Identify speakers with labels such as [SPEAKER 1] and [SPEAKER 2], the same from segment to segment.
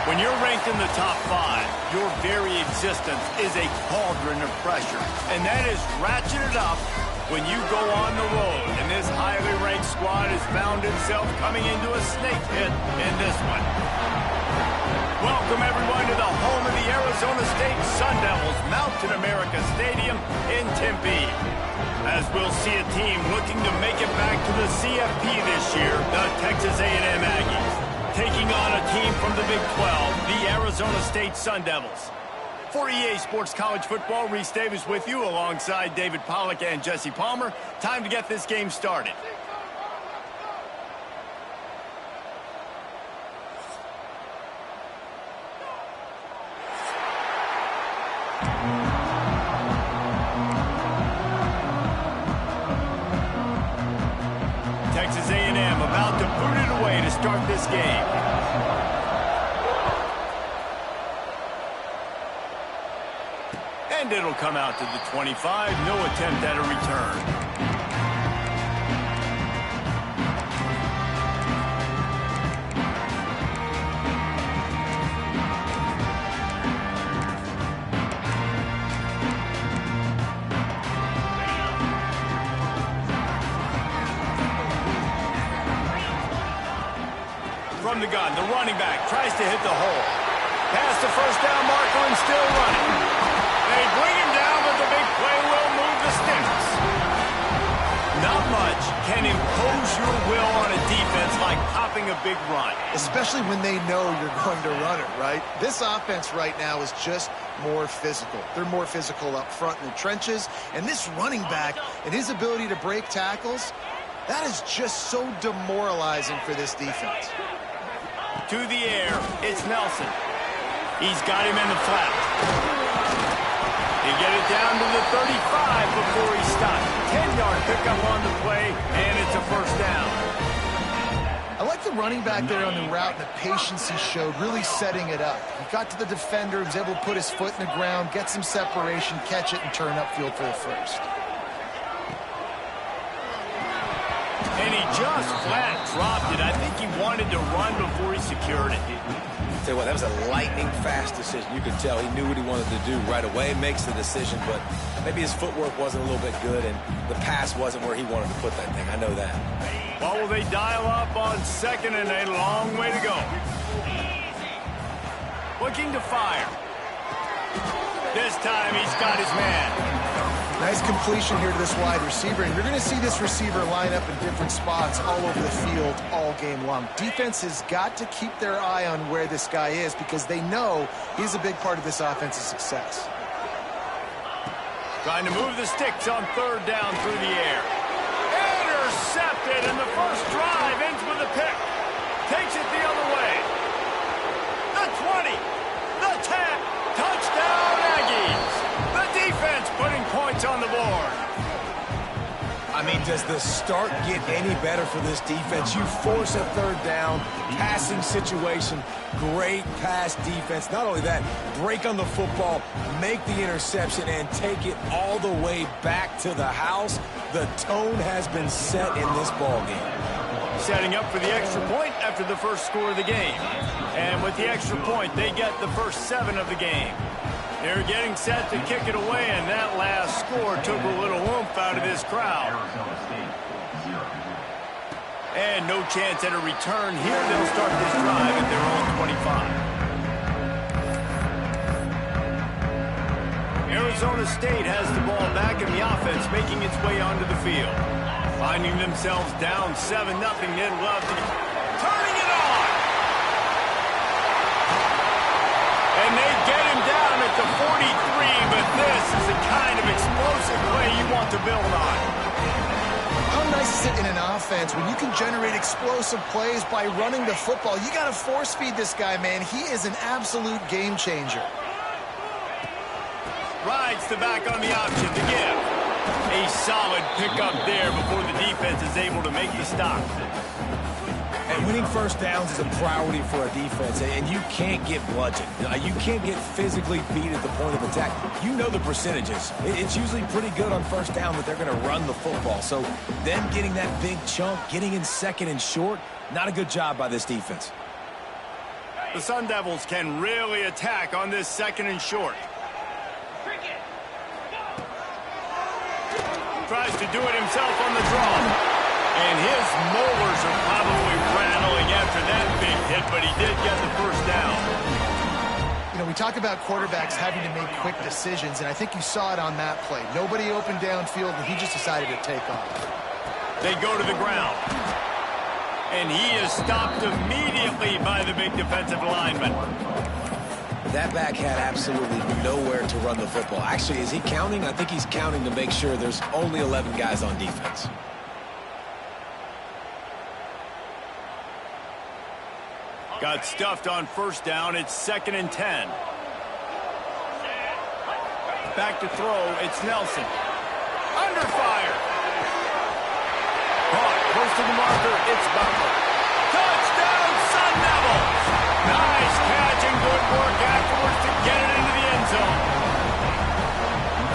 [SPEAKER 1] When you're ranked in the top 5, your very existence is a cauldron of pressure. And that is ratcheted up when you go on the road. And this highly ranked squad has found itself coming into a snake pit in this one. Welcome, everyone, to the home of the Arizona State Sun Devils, Mountain America Stadium in Tempe. As we'll see a team looking to make it back to the CFP this year, the Texas A&M Aggies, taking on a team from the Big 12, the Arizona State Sun Devils. For EA Sports College Football, Reese Davis with you alongside David Pollack and Jesse Palmer. Time to get this game started. Texas A&M about to boot it away to start this game. And it'll come out to the 25. No attempt at a return. From the gun, the running back tries to hit the hole. Past the first down marker and still running. They bring him down, but the big play will move the sticks. Not much can impose your will on a defense like popping a big run.
[SPEAKER 2] Especially when they know you're going to run it, right? This offense right now is just more physical. They're more physical up front in the trenches. And this running back and his ability to break tackles, that is just so demoralizing for this defense.
[SPEAKER 1] To the air, it's Nelson. He's got him in the flat. He get it down to the 35 before he stopped. 10-yard pickup on the play, and it's a first down.
[SPEAKER 2] I like the running back there on the route and the patience he showed, really setting it up. He got to the defender, was able to put his foot in the ground, get some separation, catch it, and turn upfield for the first.
[SPEAKER 1] And he just flat dropped it. I think he wanted to run before he secured it.
[SPEAKER 3] Tell you what, that was a lightning-fast decision. You could tell he knew what he wanted to do right away, makes the decision, but maybe his footwork wasn't a little bit good, and the pass wasn't where he wanted to put that thing. I know that.
[SPEAKER 1] Well, will they dial up on second and a long way to go? Looking to fire. This time he's got his man.
[SPEAKER 2] Nice completion here to this wide receiver, and you're going to see this receiver line up in different spots all over the field all game long. Defense has got to keep their eye on where this guy is because they know he's a big part of this offense's success.
[SPEAKER 1] Trying to move the sticks on third down through the air. Intercepted, and the first drive ends with a pick. Takes it the other way. The 20, the 10, touchdown Aggies. The defense putting points on the board.
[SPEAKER 3] I mean, does the start get any better for this defense? You force a third down, passing situation, great pass defense. Not only that, break on the football, make the interception, and take it all the way back to the house. The tone has been set in this ball game.
[SPEAKER 1] Setting up for the extra point after the first score of the game. And with the extra point, they get the first 7 of the game. They're getting set to kick it away, and that last score took a little oomph out of this crowd. And no chance at a return here. They'll start this drive at their own 25. Arizona State has the ball back in the offense, making its way onto the field. Finding themselves down 7-0, they'd love to turning it on. And they get him down at the 43, but this is the kind of explosive play you want to build on.
[SPEAKER 2] How nice is it in an offense when you can generate explosive plays by running the football? You got to force feed this guy, man. He is an absolute game changer.
[SPEAKER 1] Rides the back on the option to give. A solid pickup there before the defense is able to make the stop.
[SPEAKER 3] And winning first downs is a priority for a defense, and you can't get bludgeoned. You can't get physically beat at the point of attack. You know the percentages. It's usually pretty good on first down that they're going to run the football. So them getting that big chunk, getting in second and short, not a good job by this defense.
[SPEAKER 1] The Sun Devils can really attack on this second and short. Tries to do it himself on the draw. And his molars are probably rattling after that big hit, but he did get the first down.
[SPEAKER 2] You know, we talk about quarterbacks having to make quick decisions, and I think you saw it on that play. Nobody open downfield, and he just decided to take off.
[SPEAKER 1] They go to the ground. And he is stopped immediately by the big defensive lineman.
[SPEAKER 3] That back had absolutely nowhere to run the football. Actually, is he counting? I think he's counting to make sure there's only 11 guys on defense.
[SPEAKER 1] Got stuffed on first down. It's 2nd and 10. Back to throw, it's Nelson. Under fire. Caught, close to the marker, it's Butler. Touchdown, Sun Devils! Nice catch and good work afterwards to get it into the end zone.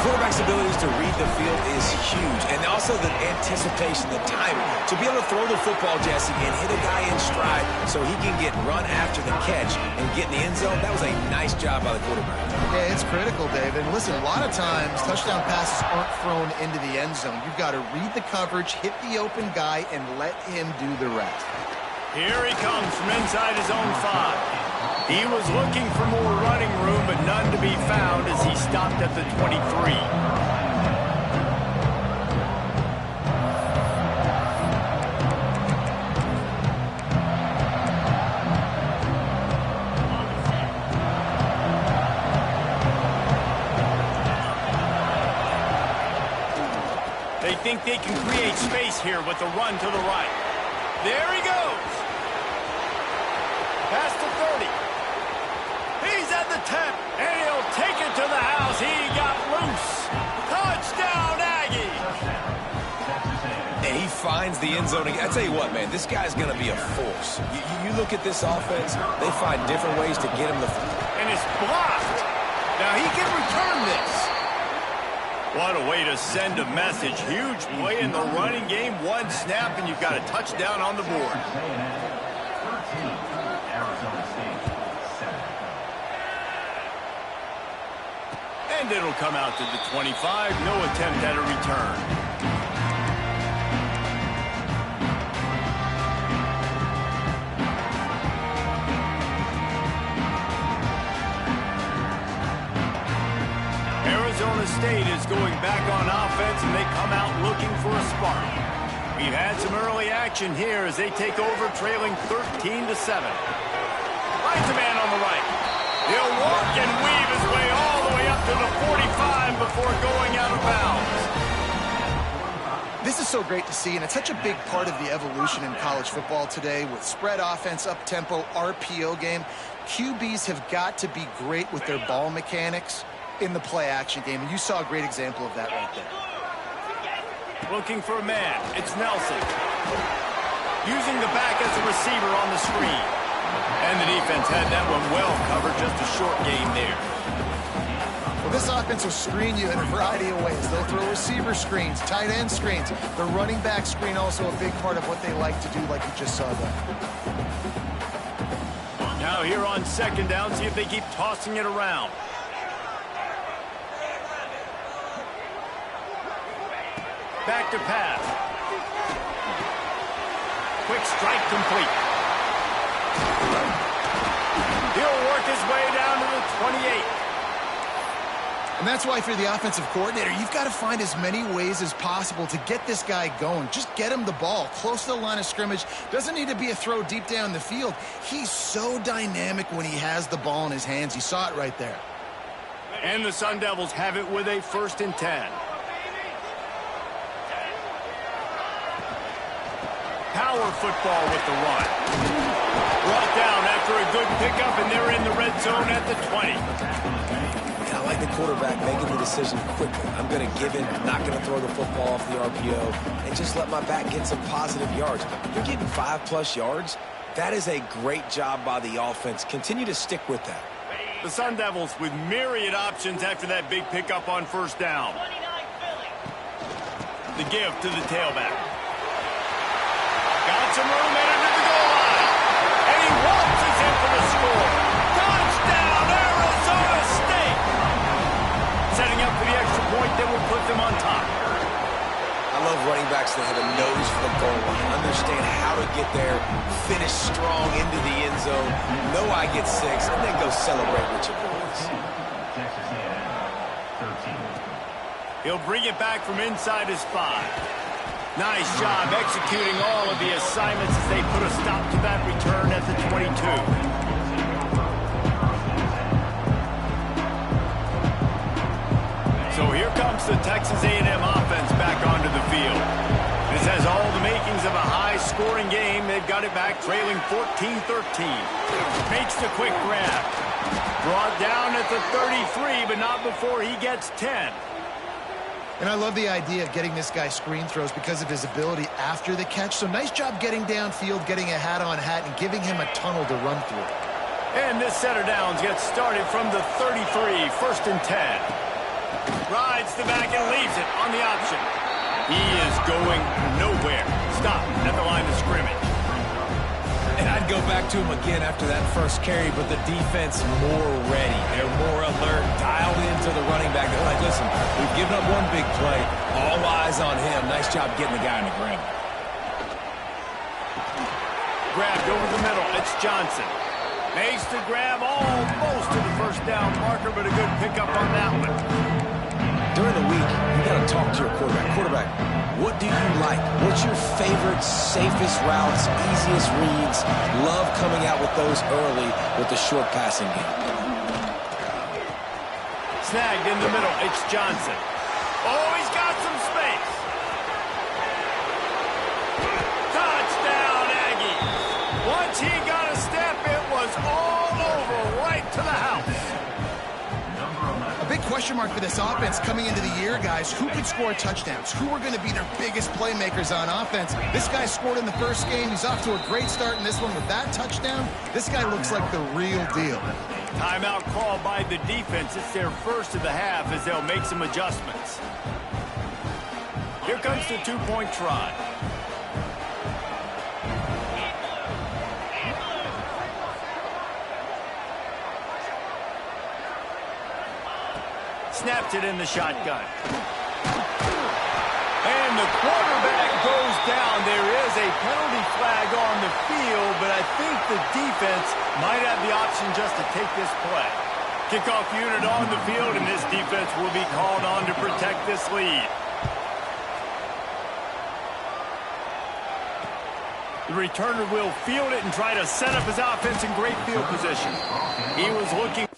[SPEAKER 3] Quarterback's abilities to read the field is huge, and also the anticipation, the timing. To be able to throw the football, Jesse, and hit a guy in stride so he can get run after the catch and get in the end zone, that was a nice job by the quarterback.
[SPEAKER 2] Yeah, it's critical, David. And listen, a lot of times touchdown passes aren't thrown into the end zone. You've got to read the coverage, hit the open guy, and let him do the rest.
[SPEAKER 1] Here he comes from inside his own 5. He was looking for more running room, but none to be found as he stopped at the 23. They think they can create space here with the run to the right. There he goes. Pass to 30. He's at the 10, and he'll take it to the house. He got loose. Touchdown, Aggie.
[SPEAKER 3] And he finds the end zone. I tell you what, man, this guy's going to be a force. You look at this offense, they find different ways to get him the
[SPEAKER 1] and it's blocked. Now he can return this. What a way to send a message. Huge play in the running game. One snap, and you've got a touchdown on the board. And it'll come out to the 25. No attempt at a return. Arizona State is going back on offense, and they come out looking for a spark. We've had some early action here as they take over, trailing 13-7. Finds a man on the right. He'll walk and weave his way all the way up to the 45 before going out of bounds.
[SPEAKER 2] This is so great to see, and it's such a big part of the evolution in college football today with spread offense, up-tempo, RPO game. QBs have got to be great with their ball mechanics in the play-action game, and you saw a great example of that right there.
[SPEAKER 1] Looking for a man. It's Nelson. Using the back as a receiver on the screen. And the defense had that one well covered. Just a short game there.
[SPEAKER 2] Well, this offense will screen you in a variety of ways. They'll throw receiver screens, tight end screens. The running back screen also a big part of what they like to do, like you just saw there.
[SPEAKER 1] Now here on second down, see if they keep tossing it around. Back to pass. Quick strike complete. He'll work his way down to the 28.
[SPEAKER 2] And that's why if you're the offensive coordinator, you've got to find as many ways as possible to get this guy going. Just get him the ball close to the line of scrimmage. Doesn't need to be a throw deep down the field. He's so dynamic when he has the ball in his hands. You saw it right there.
[SPEAKER 1] And the Sun Devils have it with a 1st and 10. Power football with the run. Brought down after a good pickup, and they're in the red zone at the 20.
[SPEAKER 3] And I like the quarterback making the decision quickly. I'm going to give it. I'm not going to throw the football off the RPO and just let my back get some positive yards. You're getting 5+ yards. That is a great job by the offense. Continue to stick with that.
[SPEAKER 1] The Sun Devils with myriad options after that big pickup on 1st down. The give to the tailback. Got some room in under the goal line. And he waltzes in for the score. Touchdown, Arizona State. Setting up for the extra point that will put them on top.
[SPEAKER 3] I love running backs that have a nose for the goal line. Understand how to get there, finish strong into the end zone, know I get 6, and then go celebrate with your boys.
[SPEAKER 1] He'll bring it back from inside his 5. Nice job executing all of the assignments as they put a stop to that return at the 22. So here comes the Texas A&M offense back onto the field. This has all the makings of a high-scoring game. They've got it back trailing 14-13. Makes the quick grab. Brought down at the 33, but not before he gets 10.
[SPEAKER 2] And I love the idea of getting this guy screen throws because of his ability after the catch. So nice job getting downfield, getting a hat-on-hat, and giving him a tunnel to run through.
[SPEAKER 1] And this setter downs gets started from the 33, 1st and 10. Rides the back and leaves it on the option. He is going nowhere. Stop at the line of scrimmage.
[SPEAKER 3] And I'd go back to him again after that first carry, but the defense more ready. They're more alert, dialed into the running back. They're like, listen, we've given up one big play. All eyes on him. Nice job getting the guy on the ground.
[SPEAKER 1] Grabbed over the middle. It's Johnson. Makes the grab almost to the first down marker, but a good pickup on that one.
[SPEAKER 3] During the week, you got to talk to your quarterback. Quarterback, what do you like? What's your favorite, safest routes, easiest reads? Love coming out with those early with the short passing game.
[SPEAKER 1] Snagged in the middle. It's Johnson. Oh, he's got some space. Touchdown, Aggies. Once he got a step, it was all over right to the house.
[SPEAKER 2] A big question mark for this offense coming into the year, guys. Who could score touchdowns? Who are going to be their biggest playmakers on offense? This guy scored in the first game. He's off to a great start in this one with that touchdown. This guy looks like the real deal.
[SPEAKER 1] Timeout called by the defense. It's their first of the half as they'll make some adjustments. Here comes the two-point try. Snapped it in the shotgun. And the quarterback goes down. There is a penalty flag on the field, but I think the defense might have the option just to take this play. Kickoff unit on the field, and this defense will be called on to protect this lead. The returner will field it and try to set up his offense in great field position. He was looking...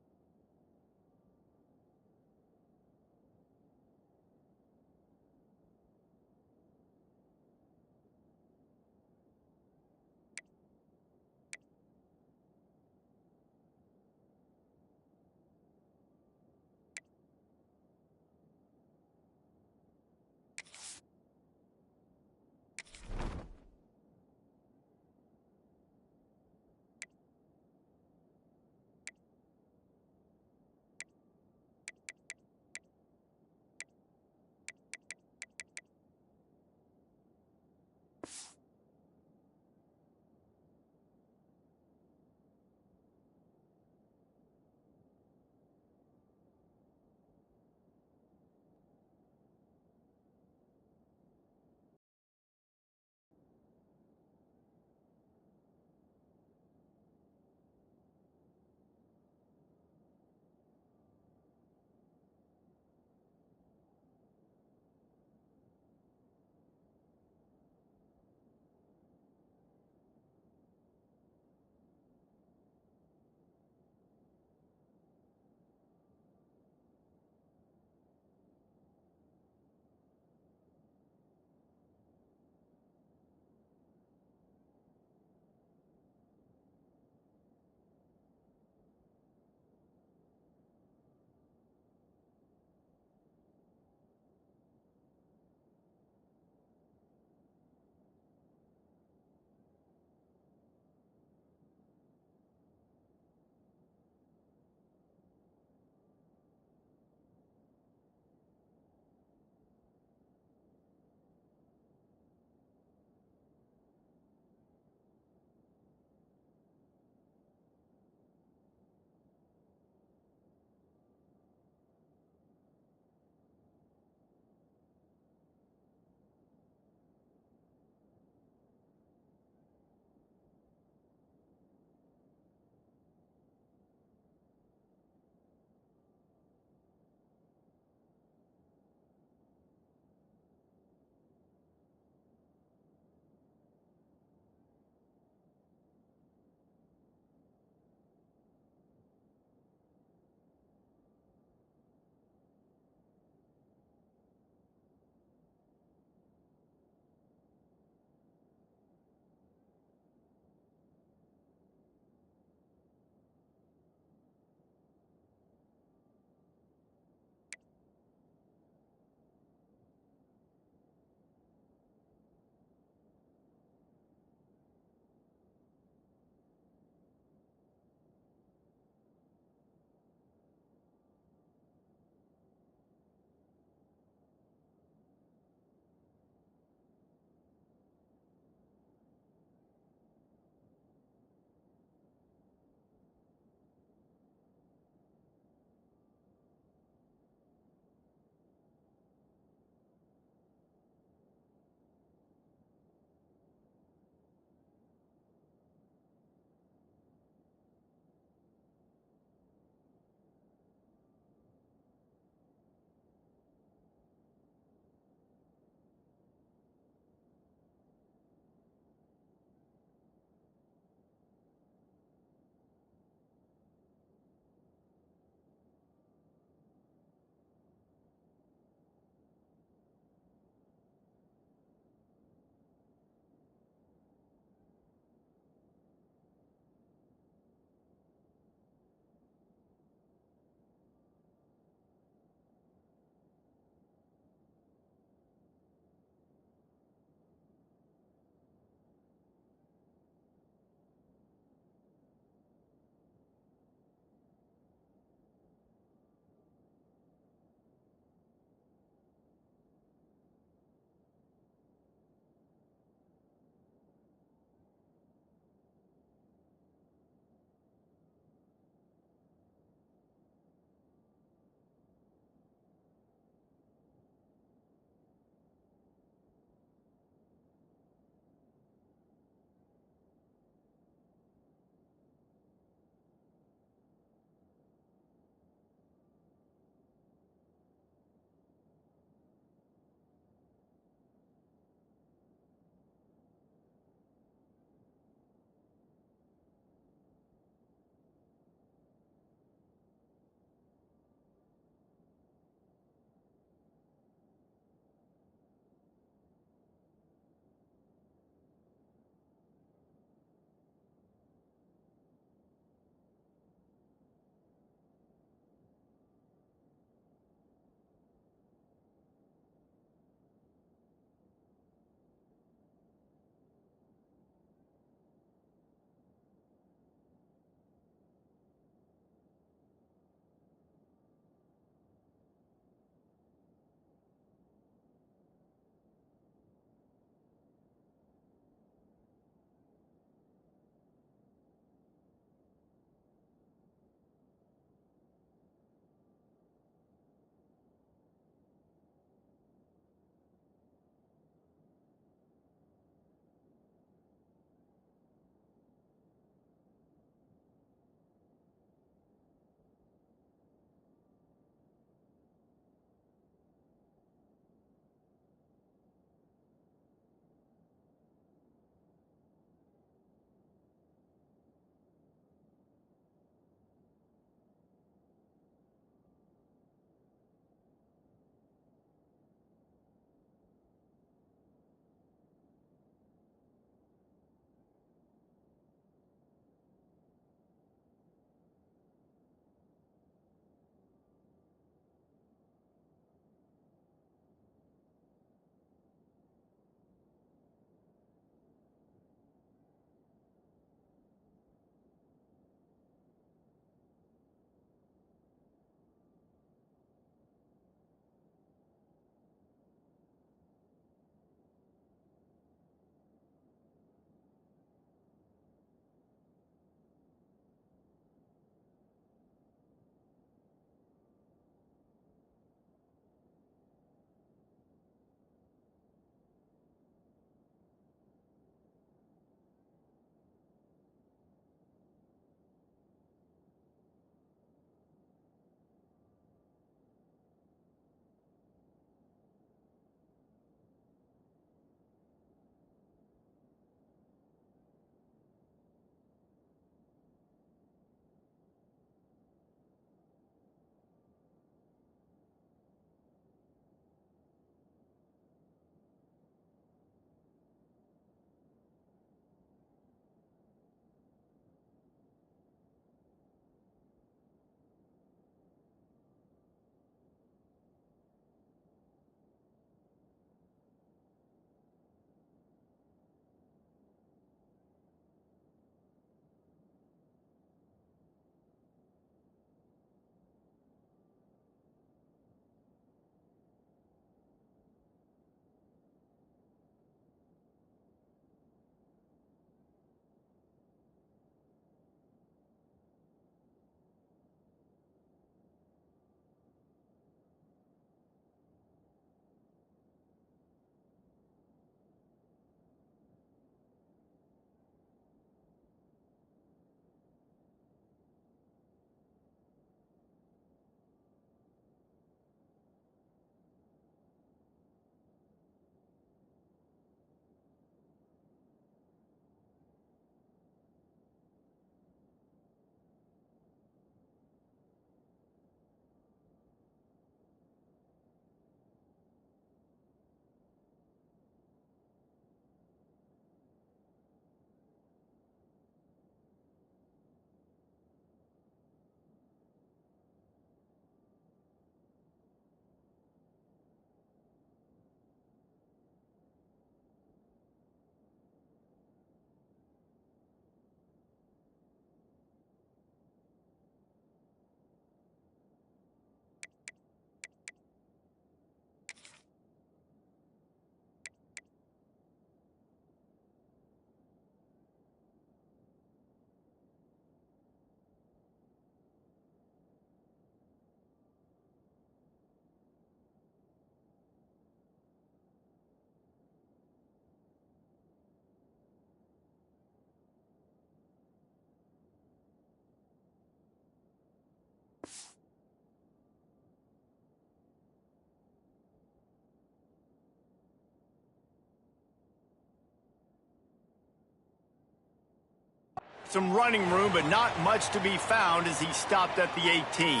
[SPEAKER 1] Some running room, but not much to be found as he stopped at the 18.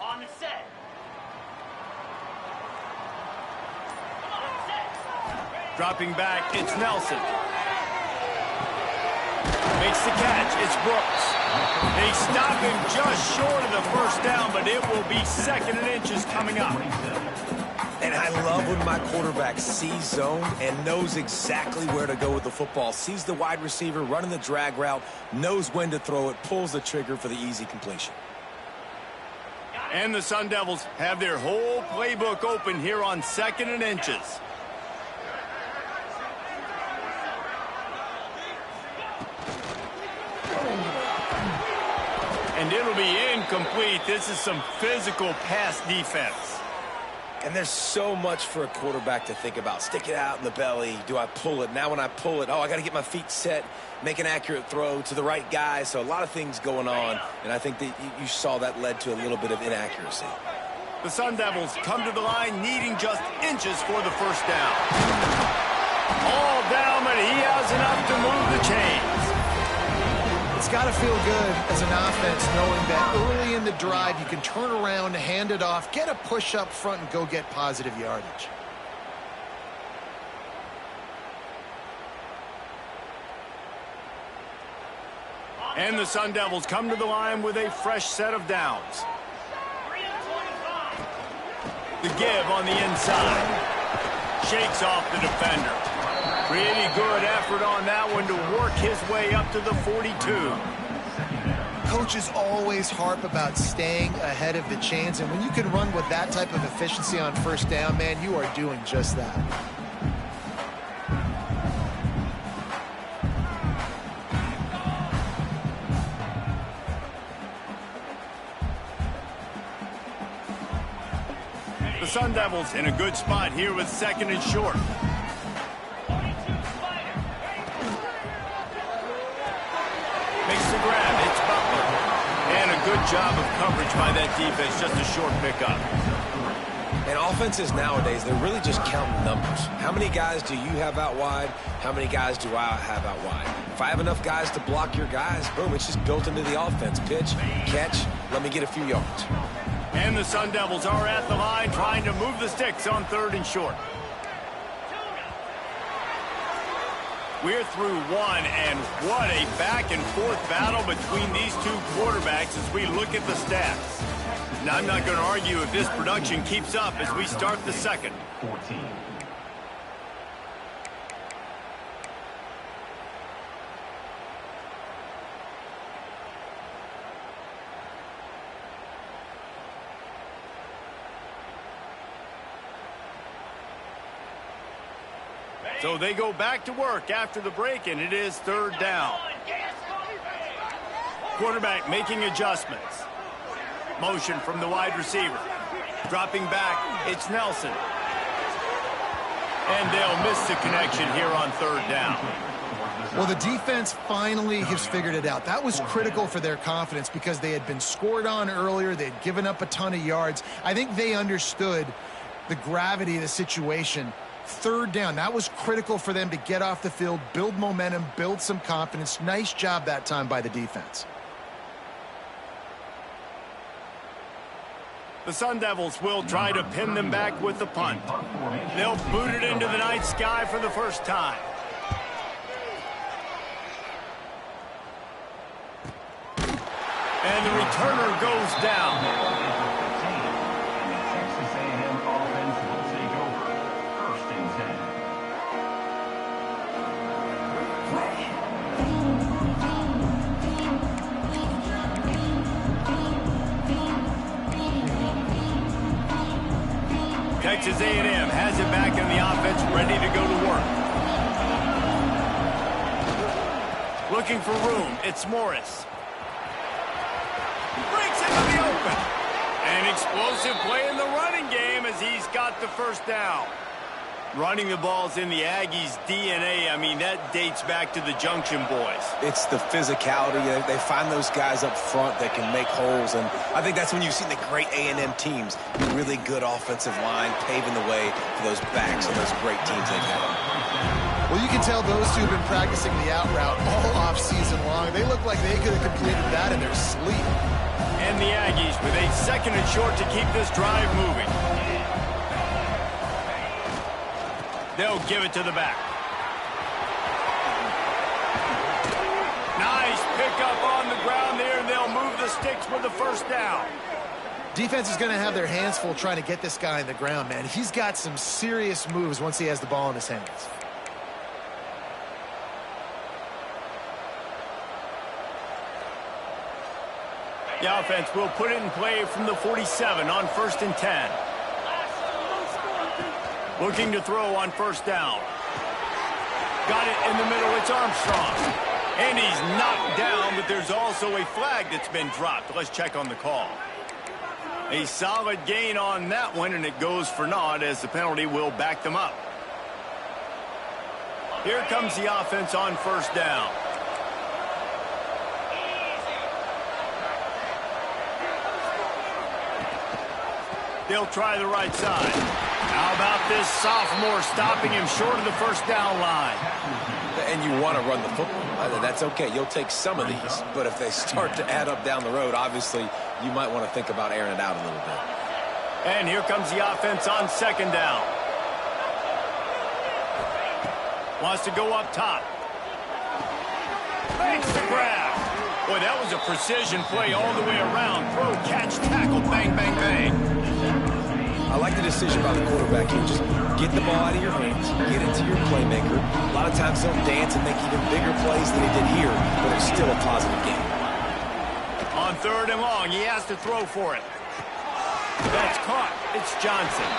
[SPEAKER 4] On the set.
[SPEAKER 1] Dropping back, it's Nelson. Makes the catch, it's Brooks. They stop him just short of the first down, but it will be 2nd and inches coming up.
[SPEAKER 3] And I love when my quarterback sees zone and knows exactly where to go with the football. Sees the wide receiver running the drag route, knows when to throw it, pulls the trigger for the easy completion.
[SPEAKER 1] And the Sun Devils have their whole playbook open here on 2nd and inches. And it'll be incomplete. This is some physical pass defense.
[SPEAKER 3] And there's so much for a quarterback to think about. Stick it out in the belly. Do I pull it? Now when I pull it, I got to get my feet set, make an accurate throw to the right guy. So a lot of things going on, and I think that you saw that led to a little bit of inaccuracy.
[SPEAKER 1] The Sun Devils come to the line needing just inches for the first down. All down, but he has enough to move the chains.
[SPEAKER 2] It's got to feel good as an offense knowing that early in the drive you can turn around, hand it off, get a push up front, and go get positive yardage.
[SPEAKER 1] And the Sun Devils come to the line with a fresh set of downs. The give on the inside. Shakes off the defender. Pretty good effort on that one to work his way up to the 42.
[SPEAKER 2] Coaches always harp about staying ahead of the chains, and when you can run with that type of efficiency on first down, man, you are doing just that.
[SPEAKER 1] The Sun Devils in a good spot here with 2nd and short. Makes the grab, it's Butler. And a good job of coverage by that defense, just a short pickup.
[SPEAKER 3] And offenses nowadays, they're really just counting numbers. How many guys do you have out wide? How many guys do I have out wide? If I have enough guys to block your guys, boom, it's just built into the offense. Pitch, catch, let me get a few yards.
[SPEAKER 1] And the Sun Devils are at the line trying to move the sticks on 3rd and short. We're through one, and what a back-and-forth battle between these two quarterbacks as we look at the stats. Now, I'm not going to argue if this production keeps up as we start the 2nd.
[SPEAKER 4] 14.
[SPEAKER 1] So they go back to work after the break, and it is 3rd down. Quarterback making adjustments. Motion from the wide receiver. Dropping back, it's Nelson. And they'll miss the connection here on 3rd down.
[SPEAKER 2] Well, the defense finally has figured it out. That was critical for their confidence because they had been scored on earlier. They had given up a ton of yards. I think they understood the gravity of the situation. 3rd down, that was critical for them to get off the field, build momentum, build some confidence. Nice job that time by the defense.
[SPEAKER 1] The Sun Devils will try to pin them back with the punt. They'll boot it into the night sky for the first time. And the returner goes down. Texas A&M has it back in the offense, ready to go to work. Looking for room, it's Morris. Breaks into the open. An explosive play in the running game as he's got the first down. Running the ball's in the Aggies' DNA. I mean, that dates back to the Junction Boys.
[SPEAKER 3] It's the physicality. They find those guys up front that can make holes, and I think that's when you've seen the great A&M teams, really good offensive line, paving the way for those backs and those great teams they've had.
[SPEAKER 2] Well, you can tell those two have been practicing the out route all off season long. They look like they could have completed that in their sleep.
[SPEAKER 1] And the Aggies with a 2nd and short to keep this drive moving. They'll give it to the back. Nice pickup on the ground there, and they'll move the sticks for the 1st down.
[SPEAKER 2] Defense is going to have their hands full trying to get this guy in the ground, man. He's got some serious moves once he has the ball in his hands.
[SPEAKER 1] The offense will put it in play from the 47 on 1st and 10. Looking to throw on 1st down. Got it in the middle. It's Armstrong. And he's knocked down, but there's also a flag that's been dropped. Let's check on the call. A solid gain on that one, and it goes for naught as the penalty will back them up. Here comes the offense on 1st down. They'll try the right side. How about this sophomore stopping him short of the 1st down line?
[SPEAKER 3] And you want to run the football. That's okay. You'll take some of these. But if they start to add up down the road, obviously, you might want to think about airing it out a little bit.
[SPEAKER 1] And here comes the offense on 2nd down. Wants to go up top. Makes the grab. Boy, that was a precision play all the way around. Throw, catch, tackle, bang, bang, bang.
[SPEAKER 3] I like the decision by the quarterback here. Just get the ball out of your hands, get it to your playmaker. A lot of times they'll dance and make even bigger plays than he did here, but it's still a positive game.
[SPEAKER 1] On 3rd and long, he has to throw for it. That's caught. It's Johnson.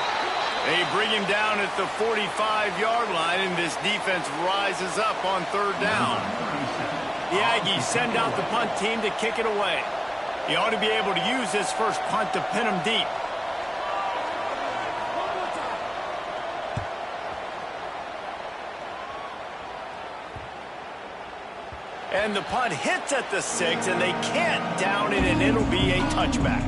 [SPEAKER 1] They bring him down at the 45-yard line, and this defense rises up on 3rd down. The Aggies send out the punt team to kick it away. He ought to be able to use this first punt to pin him deep. And the punt hits at the 6, and they can't down it, and it'll be a touchback.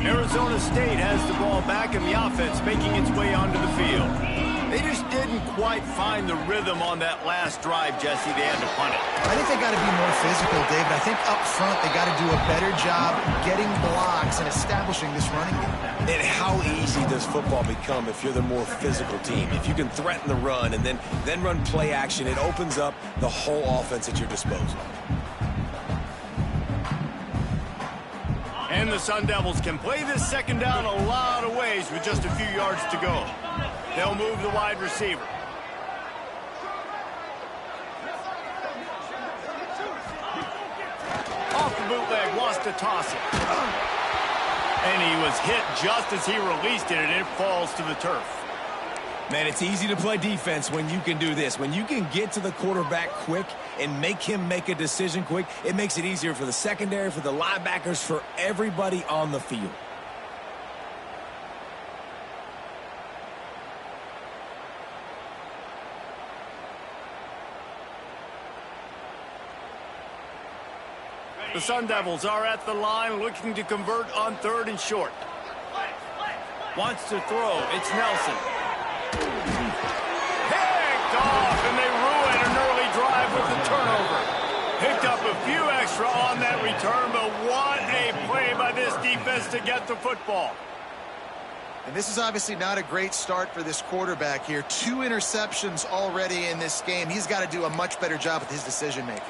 [SPEAKER 1] Arizona State has the ball back, and the offense making its way onto the field. They just didn't quite find the rhythm on that last drive, Jesse. They had to punt it.
[SPEAKER 2] I think they got to be more physical, David. I think up front they got to do a better job getting blocks and establishing this running game.
[SPEAKER 3] And how easy does football become if you're the more physical team? If you can threaten the run and then run play action, it opens up the whole offense at your disposal.
[SPEAKER 1] And the Sun Devils can play this 2nd down a lot of ways with just a few yards to go. They'll move the wide receiver. Off the bootleg, wants to toss it. And he was hit just as he released it, and it falls to the turf.
[SPEAKER 3] Man, it's easy to play defense when you can do this. When you can get to the quarterback quick and make him make a decision quick, it makes it easier for the secondary, for the linebackers, for everybody on the field.
[SPEAKER 1] The Sun Devils are at the line looking to convert on 3rd and short. Wants to throw. It's Nelson. Picked off, and they ruin an early drive with the turnover. Picked up a few extra on that return, but what a play by this defense to get the football.
[SPEAKER 2] And this is obviously not a great start for this quarterback here. 2 interceptions already in this game. He's got to do a much better job with his decision-making.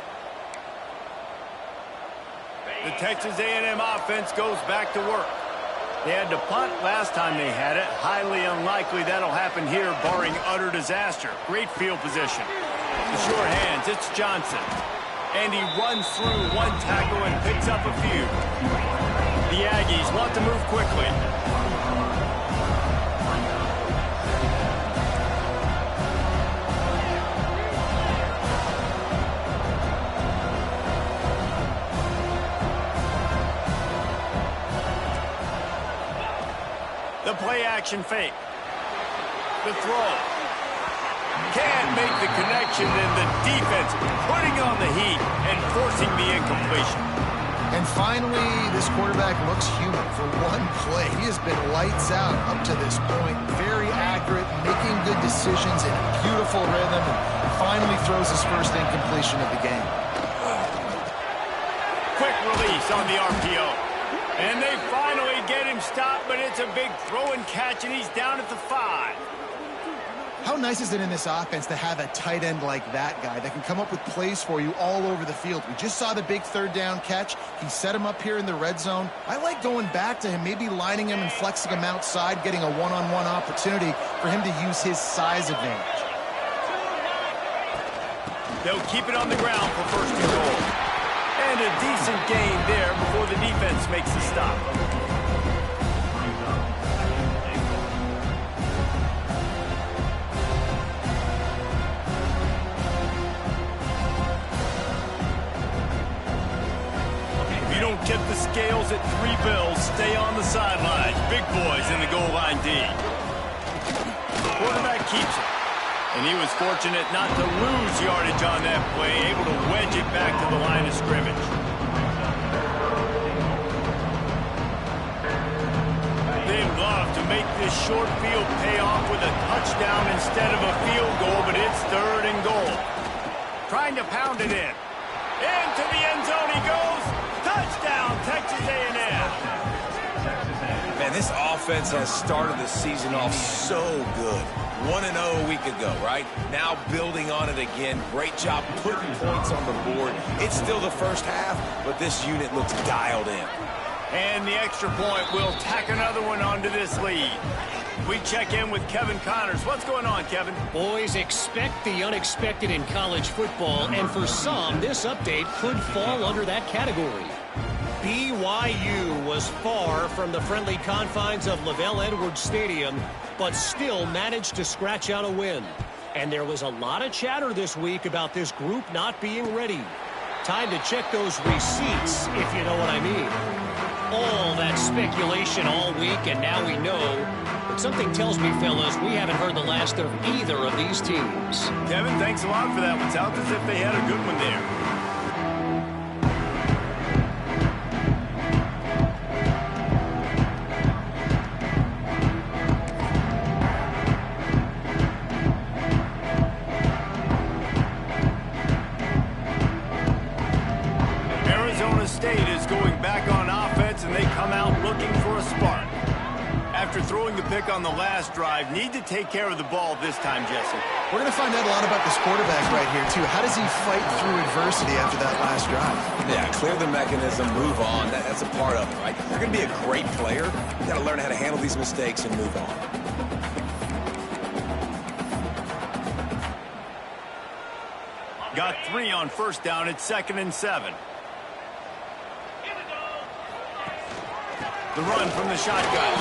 [SPEAKER 1] The Texas A&M offense goes back to work. They had to punt last time they had it. Highly unlikely that'll happen here, barring utter disaster. Great field position. The sure hands, it's Johnson. And he runs through one tackle and picks up a few. The Aggies want to move quickly. The play-action fake. The throw. Can't make the connection, and the defense putting on the heat and forcing the incompletion.
[SPEAKER 2] And finally, this quarterback looks human for one play. He has been lights out up to this point. Very accurate, making good decisions in a beautiful rhythm, and finally throws his first incompletion of the game.
[SPEAKER 1] Quick release on the RPO. And they finally get him stopped, but it's a big throw and catch, and he's down at the 5.
[SPEAKER 2] How nice is it in this offense to have a tight end like that guy that can come up with plays for you all over the field? We just saw the big third down catch. He set him up here in the red zone. I like going back to him, maybe lining him and flexing him outside, getting a one-on-one opportunity for him to use his size advantage.
[SPEAKER 1] They'll keep it on the ground for first and goal. And a decent gain there before the defense makes the stop. If you don't tip the scales at 3 bills, stay on the sidelines. Big boys in the goal line D. Quarterback keeps it. And he was fortunate not to lose yardage on that play, able to wedge it back to the line of scrimmage. They'd love to make this short field pay off with a touchdown instead of a field goal, but it's 3rd and goal. Trying to pound it in. Into the end zone he goes. Touchdown, Texas A&M.
[SPEAKER 3] Man, this offense has started the season off so good. 1-0 a week ago, right? Now building on it again. Great job putting points on the board. It's still the first half, but this unit looks dialed in.
[SPEAKER 1] And the extra point will tack another one onto this lead. We check in with Kevin Connors. What's going on, Kevin?
[SPEAKER 4] Boys, expect the unexpected in college football, and for some, this update could fall under that category. BYU was far from the friendly confines of LaVell Edwards Stadium, but still managed to scratch out a win. And there was a lot of chatter this week about this group not being ready. Time to check those receipts, if you know what I mean. All that speculation all week, and now we know. But something tells me, fellas, we haven't heard the last of either of these teams.
[SPEAKER 1] Kevin, thanks a lot for that one. Sounds as if they had a good one there. State is going back on offense, and they come out looking for a spark. After throwing the pick on the last drive, need to take care of the ball this time, Jesse.
[SPEAKER 2] We're going to find out a lot about this quarterback right here, too. How does he fight through adversity after that last drive?
[SPEAKER 3] Yeah, clear the mechanism, move on. That's a part of it, right? You're going to be a great player. You got to learn how to handle these mistakes and move on.
[SPEAKER 1] Got 3 on first down. It's 2nd and 7. The run from the shotgun.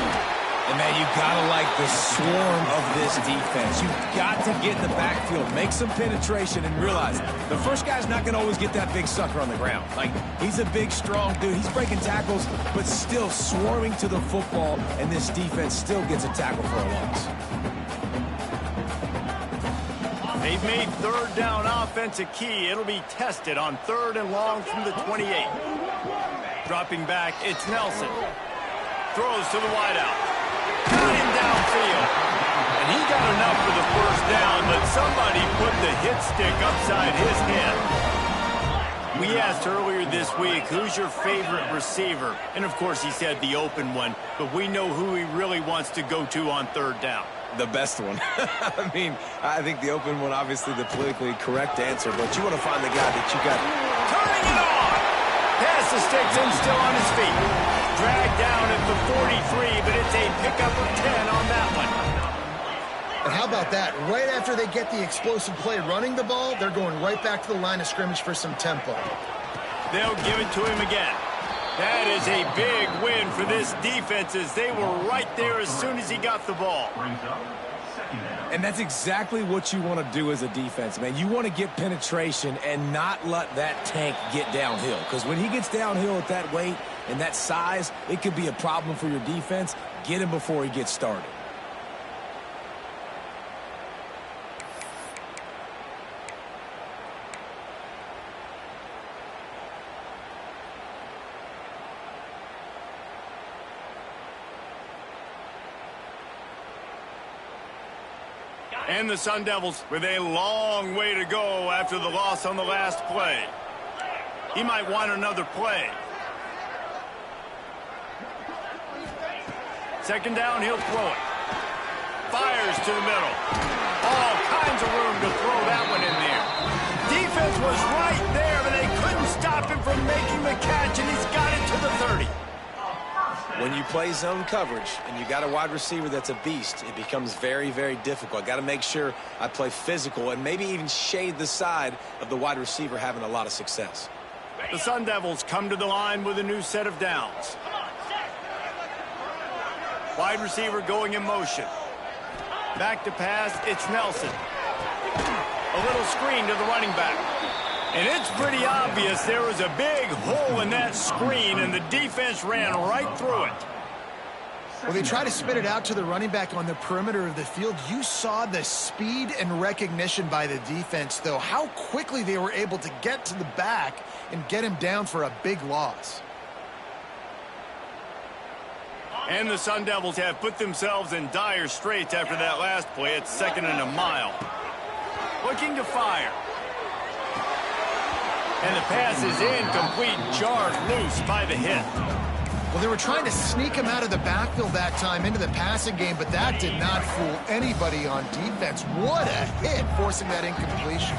[SPEAKER 3] And, man, you got to like the swarm of this defense. You've got to get in the backfield, make some penetration, and realize the first guy's not going to always get that big sucker on the ground. Like, he's a big, strong dude. He's breaking tackles, but still swarming to the football, and this defense still gets a tackle for a loss.
[SPEAKER 1] They've made 3rd down offense a key. It'll be tested on 3rd and long from the 28. Dropping back, it's Nelson. Throws to the wideout. Got him downfield. And he got enough for the first down, but somebody put the hit stick upside his head. We asked earlier this week, who's your favorite receiver? And, of course, he said the open one, but we know who he really wants to go to on 3rd down.
[SPEAKER 3] The best one. I mean, I think the open one, obviously the politically correct answer, but you want to find the guy that you got.
[SPEAKER 1] Turning it on! Pass the sticks in, still on his feet. Dragged down at the 43, but it's a pickup of 10 on that one.
[SPEAKER 2] And how about that? Right after they get the explosive play running the ball, they're going right back to the line of scrimmage for some tempo.
[SPEAKER 1] They'll give it to him again. That is a big win for this defense as they were right there as soon as he got the ball.
[SPEAKER 3] And that's exactly what you want to do as a defense, man. You want to get penetration and not let that tank get downhill. Because when he gets downhill at that weight and that size, it could be a problem for your defense. Get him before he gets started.
[SPEAKER 1] And the Sun Devils with a long way to go after the loss on the last play. He might want another play. Second down, he'll throw it. Fires to the middle. All kinds of room to throw that one in there. Defense was right there, but they couldn't stop him from making the catch, and he's got it to the 30.
[SPEAKER 3] When you play zone coverage and you got a wide receiver that's a beast, it becomes very, very difficult. I got to make sure I play physical and maybe even shade the side of the wide receiver having a lot of success.
[SPEAKER 1] The Sun Devils come to the line with a new set of downs. Wide receiver going in motion. Back to pass, it's Nelson. A little screen to the running back. And it's pretty obvious there was a big hole in that screen, and the defense ran right through it.
[SPEAKER 2] Well, they try to spit it out to the running back on the perimeter of the field. You saw the speed and recognition by the defense, though, how quickly they were able to get to the back and get him down for a big loss.
[SPEAKER 1] And the Sun Devils have put themselves in dire straits after that last play. It's 2nd and a mile. Looking to fire. And the pass is incomplete, jarred loose by the hit.
[SPEAKER 2] Well, they were trying to sneak him out of the backfield that time into the passing game, but that did not fool anybody on defense. What a hit, forcing that incompletion.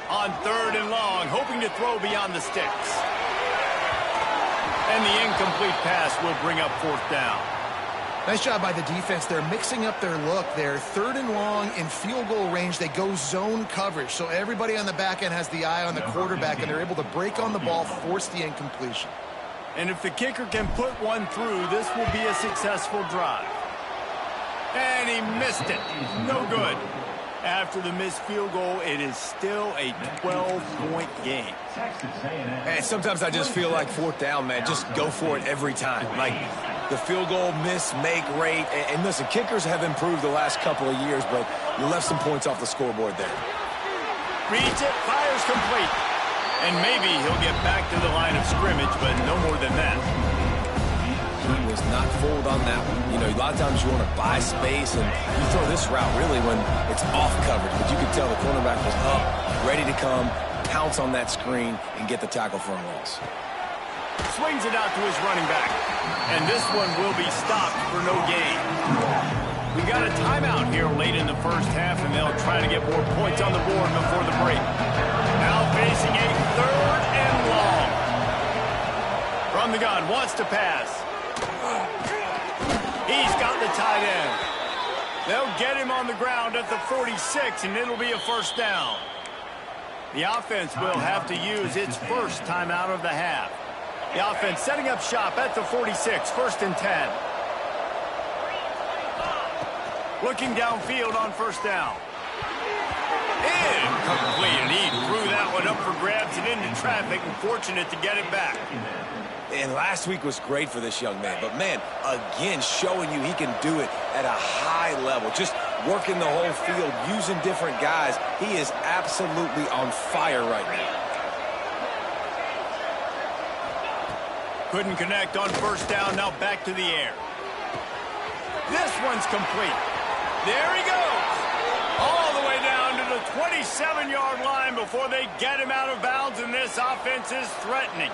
[SPEAKER 1] On 3rd and long, hoping to throw beyond the sticks. And the incomplete pass will bring up 4th down.
[SPEAKER 2] Nice job by the defense. They're mixing up their look there. 3rd and long in field goal range. They go zone coverage. So everybody on the back end has the eye on the quarterback, and they're able to break on the ball, force the incompletion.
[SPEAKER 1] And if the kicker can put one through, this will be a successful drive. And he missed it. No good. After the missed field goal, it is still a 12-point game.
[SPEAKER 3] And sometimes I just feel like 4th down, man. Just go for it every time. Like the field goal miss, make rate. And listen, kickers have improved the last couple of years, but you left some points off the scoreboard there.
[SPEAKER 1] Reads it, fires complete. And maybe he'll get back to the line of scrimmage, but no more than that.
[SPEAKER 3] He was not fooled on that one. You know, a lot of times you want to buy space, and you throw this route really when it's off coverage. But you could tell the cornerback was up, ready to come, pounce on that screen, and get the tackle for a loss.
[SPEAKER 1] Swings it out to his running back. And this one will be stopped for no gain. We've got a timeout here late in the first half, and they'll try to get more points on the board before the break. Now facing a 3rd and long. From the gun, wants to pass. He's got the tight end. They'll get him on the ground at the 46, and it'll be a 1st down. The offense will have to use its first timeout of the half. The offense setting up shop at the 46, 1st and 10. Looking downfield on 1st down. Incomplete, and he threw that one up for grabs and into traffic, and fortunate to get it back.
[SPEAKER 3] And last week was great for this young man. But, man, again, showing you he can do it at a high level. Just working the whole field, using different guys. He is absolutely on fire right now.
[SPEAKER 1] Couldn't connect on 1st down, now back to the air. This one's complete. There he goes. All the way down to the 27-yard line before they get him out of bounds, and this offense is threatening.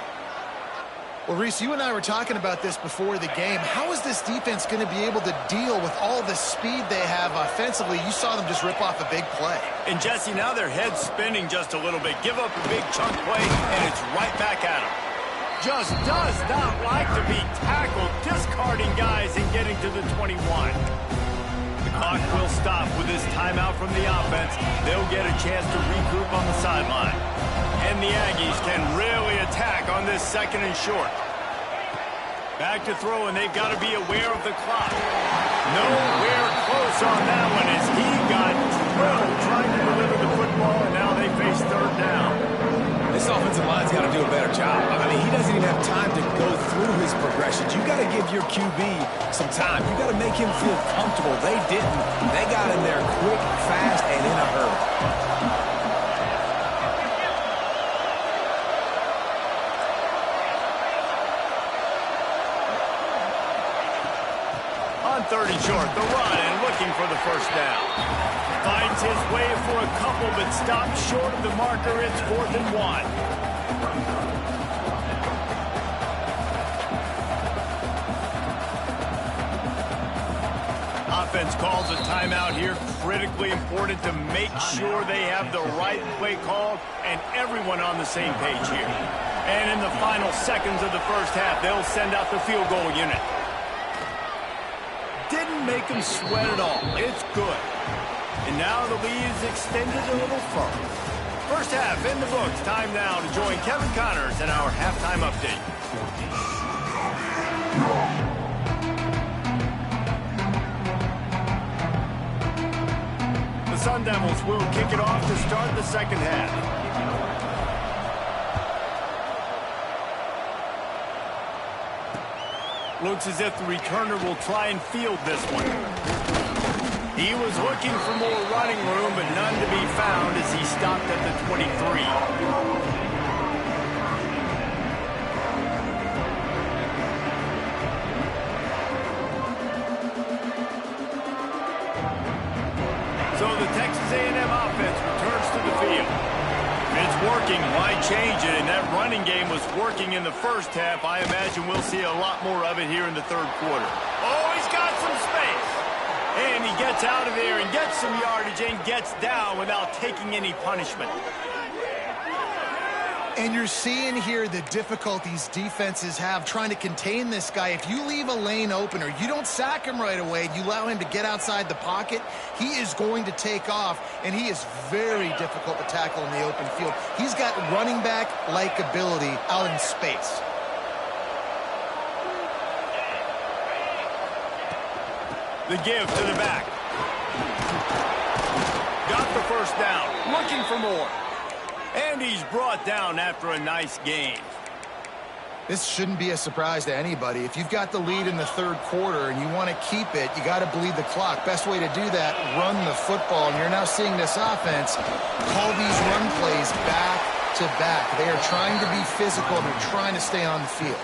[SPEAKER 2] Well, Reese, you and I were talking about this before the game. How is this defense going to be able to deal with all the speed they have offensively? You saw them just rip off a big play.
[SPEAKER 1] And, Jesse, now their head's spinning just a little bit. Give up a big chunk play, and it's right back at them. Just does not like to be tackled, discarding guys and getting to the 21. The clock will stop with this timeout from the offense. They'll get a chance to regroup on the sideline. And the Aggies can really attack on this second and short. Back to throw, and they've got to be aware of the clock. Nowhere close on that one as he got drilled trying to deliver the football, and now they face third down.
[SPEAKER 3] This offensive line's got to do a better job. I mean, he doesn't even have time to go through his progressions. You got to give your QB some time. You got to make him feel comfortable. They didn't. They got in there quick, fast, and in a hurry.
[SPEAKER 1] On third and short, the run and looking for the first down. Finds his way for a couple, but stops short of the marker. It's 4th and 1. Offense calls a timeout here. Critically important to make sure they have the right play call and everyone on the same page here. And in the final seconds of the first half, they'll send out the field goal unit. Didn't make him sweat at all. It's good. And now the lead is extended a little further. First half in the books. Time now to join Kevin Connors in our halftime update. The Sun Devils will kick it off to start the second half. Looks as if the returner will try and field this one. He was looking for more running room, but none to be found as he stopped at the 23. So the Texas A&M offense returns to the field. It's working. Why change it? And that running game was working in the first half. I imagine we'll see a lot more of it here in the third quarter. Oh, he's got some space. And he gets out of there and gets some yardage and gets down without taking any punishment.
[SPEAKER 2] And you're seeing here the difficulties defenses have trying to contain this guy. If you leave a lane open or you don't sack him right away, you allow him to get outside the pocket, he is going to take off, and he is very difficult to tackle in the open field. He's got running back-like ability out in space.
[SPEAKER 1] The give to the back. Got the first down. Looking for more. And he's brought down after a nice game.
[SPEAKER 2] This shouldn't be a surprise to anybody. If you've got the lead in the third quarter and you want to keep it, you got to bleed the clock. Best way to do that, run the football. And you're now seeing this offense call these run plays back to back. They are trying to be physical, and they're trying to stay on the field.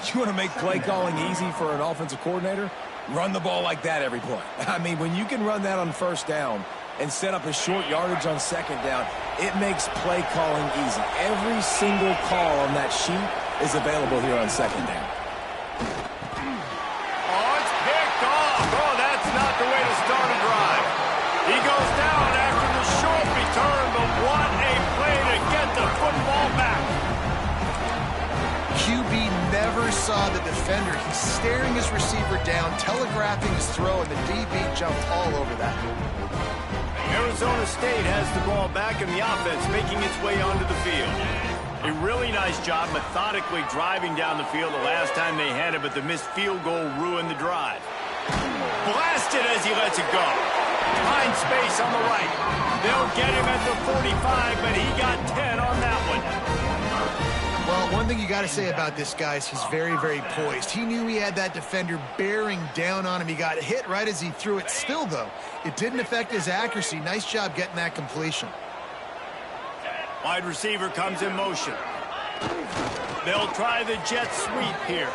[SPEAKER 3] You want to make play calling easy for an offensive coordinator? Run the ball like that every play. I mean, when you can run that on first down and set up a short yardage on second down, it makes play calling easy. Every single call on that sheet is available here on second down.
[SPEAKER 1] Oh, it's picked off. Oh, that's not the way to start a drive. He goes down after the short return, but what a play to get the football back.
[SPEAKER 2] QB never saw the defender. He's staring his receiver down, telegraphing his throw, and the DB jumped all over that.
[SPEAKER 1] Arizona State has the ball back in the offense, making its way onto the field. A really nice job methodically driving down the field the last time they had it, but the missed field goal ruined the drive. Blasted as he lets it go. Finds space on the right. They'll get him at the 45, but he got 10 on that one.
[SPEAKER 2] Well, one thing you got to say about this guy is he's very, very poised. He knew he had that defender bearing down on him. He got hit right as he threw it. Still, though, it didn't affect his accuracy. Nice job getting that completion.
[SPEAKER 1] Wide receiver comes in motion. They'll try the jet sweep here.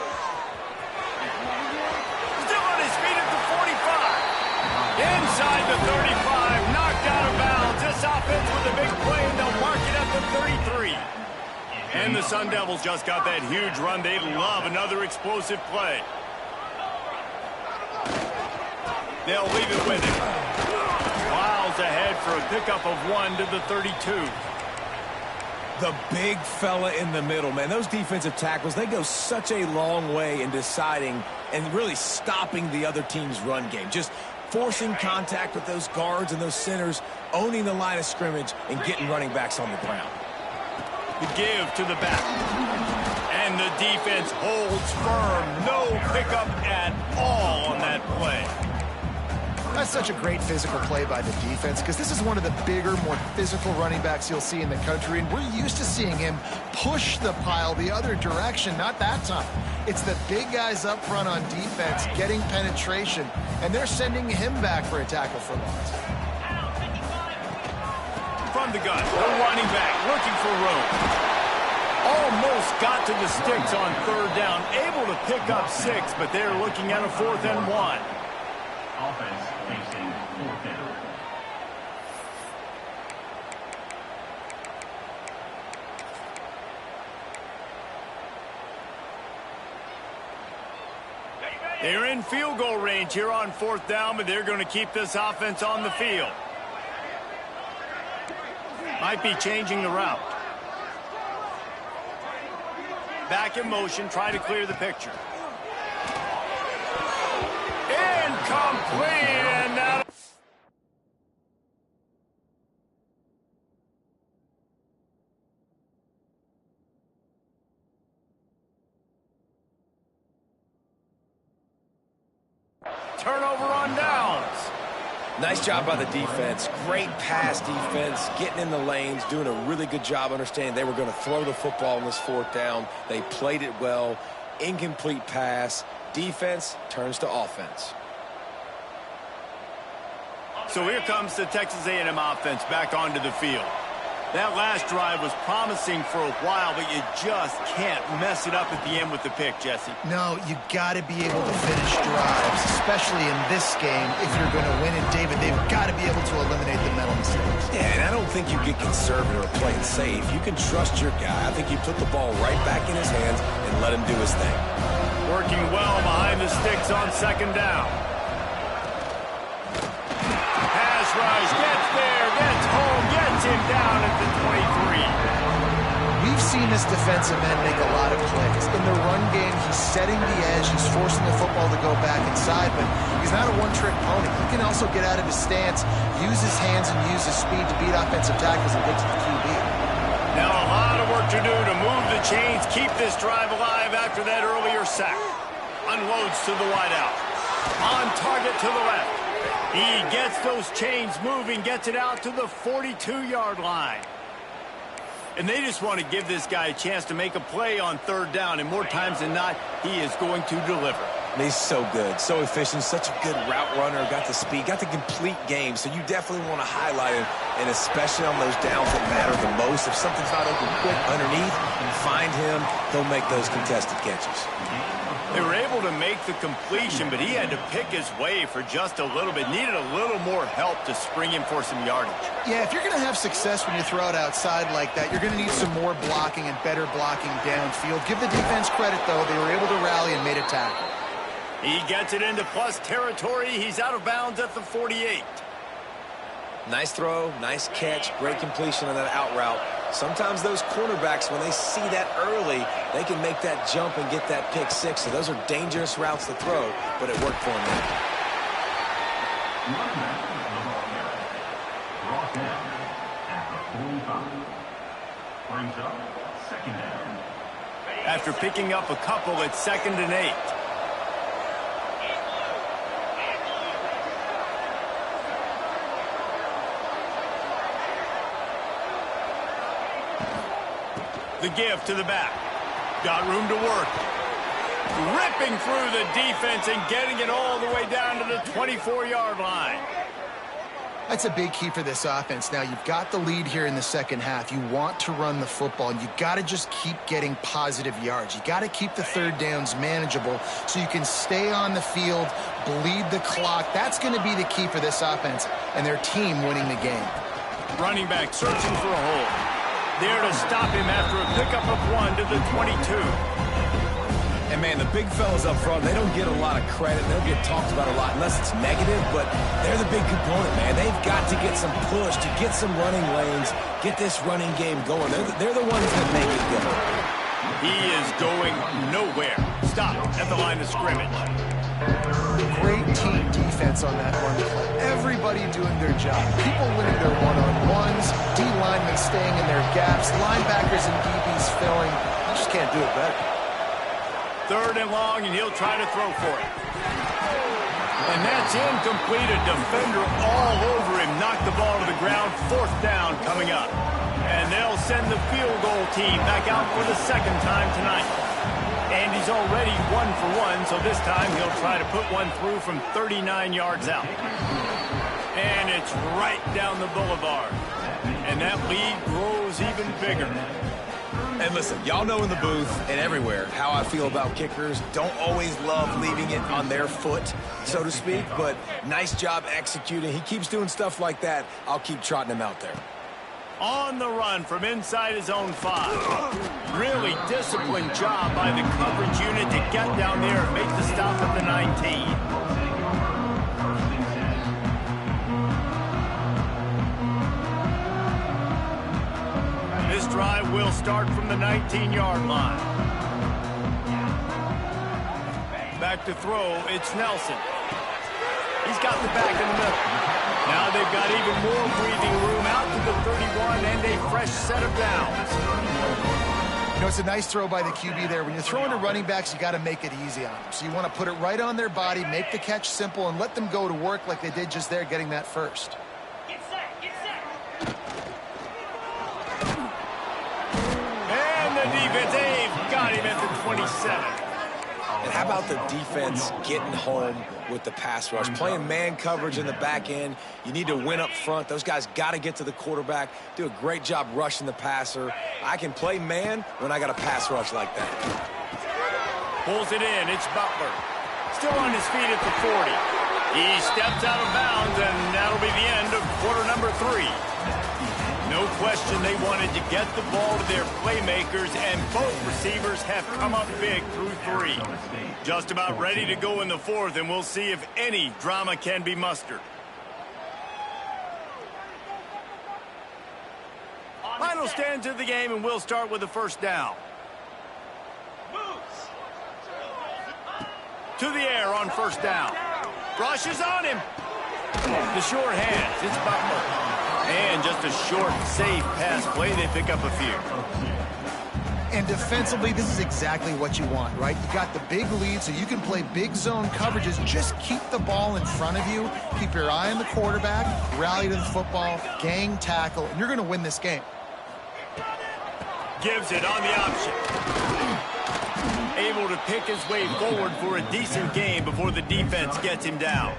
[SPEAKER 1] Still on his feet at the 45. Inside the 35, knocked out of bounds. This offense with a big play, and they'll mark it at the 33. And the Sun Devils just got that huge run. They love another explosive play. They'll leave it with him. Miles ahead for a pickup of 1 to the 32.
[SPEAKER 3] The big fella in the middle, man. Those defensive tackles, they go such a long way in deciding and really stopping the other team's run game. Just forcing contact with those guards and those centers, owning the line of scrimmage, and getting running backs on the ground.
[SPEAKER 1] The give to the back. And the defense holds firm. No pickup at all on that play.
[SPEAKER 2] That's such a great physical play by the defense because this is one of the bigger, more physical running backs you'll see in the country, and we're used to seeing him push the pile the other direction. Not that time. It's the big guys up front on defense getting penetration, and they're sending him back for a tackle for loss.
[SPEAKER 1] From the gun, the running back looking for room. Almost got to the sticks on third down, able to pick up 6, but they're looking at a 4th and 1.
[SPEAKER 5] Offense facing 4th down.
[SPEAKER 1] They're in field goal range here on 4th down, but they're going to keep this offense on the field. Might be changing the route. Back in motion, try to clear the picture. Incomplete, and now turnover on downs.
[SPEAKER 3] Nice job by the defense. Great pass defense, getting in the lanes, doing a really good job understanding they were going to throw the football on this 4th down. They played it well. Incomplete pass. Defense turns to offense.
[SPEAKER 1] So here comes the Texas A&M offense back onto the field. That last drive was promising for a while, but you just can't mess it up at the end with the pick, Jesse.
[SPEAKER 2] No, you got to be able to finish drives, especially in this game. If you're going to win it, David, they've got to be able to eliminate the mental mistakes.
[SPEAKER 3] Yeah, and I don't think you get conservative or playing safe. You can trust your guy. I think you put the ball right back in his hands and let him do his thing.
[SPEAKER 1] Working well behind the sticks on 2nd down. Pass rush, gets there, gets home, gets him down at the 23.
[SPEAKER 2] We've seen this defensive end make a lot of plays. In the run game, he's setting the edge, he's forcing the football to go back inside, but he's not a one-trick pony. He can also get out of his stance, use his hands, and use his speed to beat offensive tackles and get to the QB.
[SPEAKER 1] Now a lot of work to do to move the chains, keep this drive alive after that earlier sack. Unloads to the wideout. On target to the left. He gets those chains moving, gets it out to the 42-yard line. And they just want to give this guy a chance to make a play on 3rd down, and more times than not, he is going to deliver.
[SPEAKER 3] He's so good, so efficient, such a good route runner, got the speed, got the complete game, so you definitely want to highlight him, and especially on those downs that matter the most. If something's not open quick underneath, you find him, he'll make those contested catches.
[SPEAKER 1] They were able to make the completion, but he had to pick his way for just a little bit. Needed a little more help to spring him for some yardage.
[SPEAKER 2] Yeah, if you're going to have success when you throw it outside like that, you're going to need some more blocking and better blocking downfield. Give the defense credit, though. They were able to rally and made a tackle.
[SPEAKER 1] He gets it into plus territory. He's out of bounds at the 48.
[SPEAKER 3] Nice throw, nice catch, great completion on that out route. Sometimes those cornerbacks, when they see that early, they can make that jump and get that pick 6. So those are dangerous routes to throw, but it worked for him there.
[SPEAKER 5] Brought down at the 45. Brings up 2nd down.
[SPEAKER 1] After picking up a couple, it's 2nd and 8. The give to the back. Got room to work. Ripping through the defense and getting it all the way down to the 24-yard line.
[SPEAKER 2] That's a big key for this offense. Now, you've got the lead here in the second half. You want to run the football, and you got to just keep getting positive yards. You got to keep the 3rd downs manageable so you can stay on the field, bleed the clock. That's going to be the key for this offense and their team winning the game.
[SPEAKER 1] Running back searching for a hole. there to stop him after a pickup of 1 to the 22.
[SPEAKER 3] And, man, the big fellas up front, they don't get a lot of credit. They don't get talked about a lot unless it's negative, but they're the big component, man. They've got to get some push, to get some running lanes, get this running game going. They're the ones that make it go.
[SPEAKER 1] He is going nowhere. Stop at the line of scrimmage.
[SPEAKER 2] Great team defense on that run play. Everybody doing their job. People winning their one-on-ones, D-linemen staying in their gaps, linebackers and DBs filling. You just can't do it better.
[SPEAKER 1] 3rd and long, and he'll try to throw for it. And that's incomplete. A defender all over him. Knocked the ball to the ground. 4th down coming up. And they'll send the field goal team back out for the 2nd time tonight. And he's already 1 for 1, so this time he'll try to put one through from 39 yards out. And it's right down the boulevard. And that lead grows even bigger.
[SPEAKER 3] And listen, y'all know in the booth and everywhere how I feel about kickers. Don't always love leaving it on their foot, so to speak, but nice job executing. He keeps doing stuff like that. I'll keep trotting him out there.
[SPEAKER 1] On the run from inside his own 5. Really disciplined job by the coverage unit to get down there and make the stop at the 19. This drive will start from the 19-yard line. Back to throw, it's Nelson. He's got the back in the middle. Now they've got even more breathing room out to the 31 and a fresh set of downs.
[SPEAKER 2] You know, it's a nice throw by the QB there. When you're throwing to running backs, you got to make it easy on them. So you want to put it right on their body, make the catch simple, and let them go to work like they did just there, getting that first.
[SPEAKER 1] The defense, they've got him at the 27.
[SPEAKER 3] And how about the defense getting home with the pass rush? Playing man coverage in the back end. You need to win up front. Those guys got to get to the quarterback. Do a great job rushing the passer. I can play man when I got a pass rush like that.
[SPEAKER 1] Pulls it in. It's Butler. Still on his feet at the 40. He steps out of bounds, and that'll be the end of quarter number 3. No question they wanted to get the ball to their playmakers, and both receivers have come up big through 3. Just about ready to go in the 4th, and we'll see if any drama can be mustered. Final stands of the game, and we'll start with the 1st down. To the air on 1st down. Rushes on him. The short hands. It's Butler. And just a short, safe pass play. They pick up a few.
[SPEAKER 2] And defensively, this is exactly what you want, right? You got the big lead, so you can play big zone coverages. Just keep the ball in front of you. Keep your eye on the quarterback. Rally to the football. Gang tackle. And you're going to win this game.
[SPEAKER 1] Gives it on the option. Able to pick his way forward for a decent game before the defense gets him down.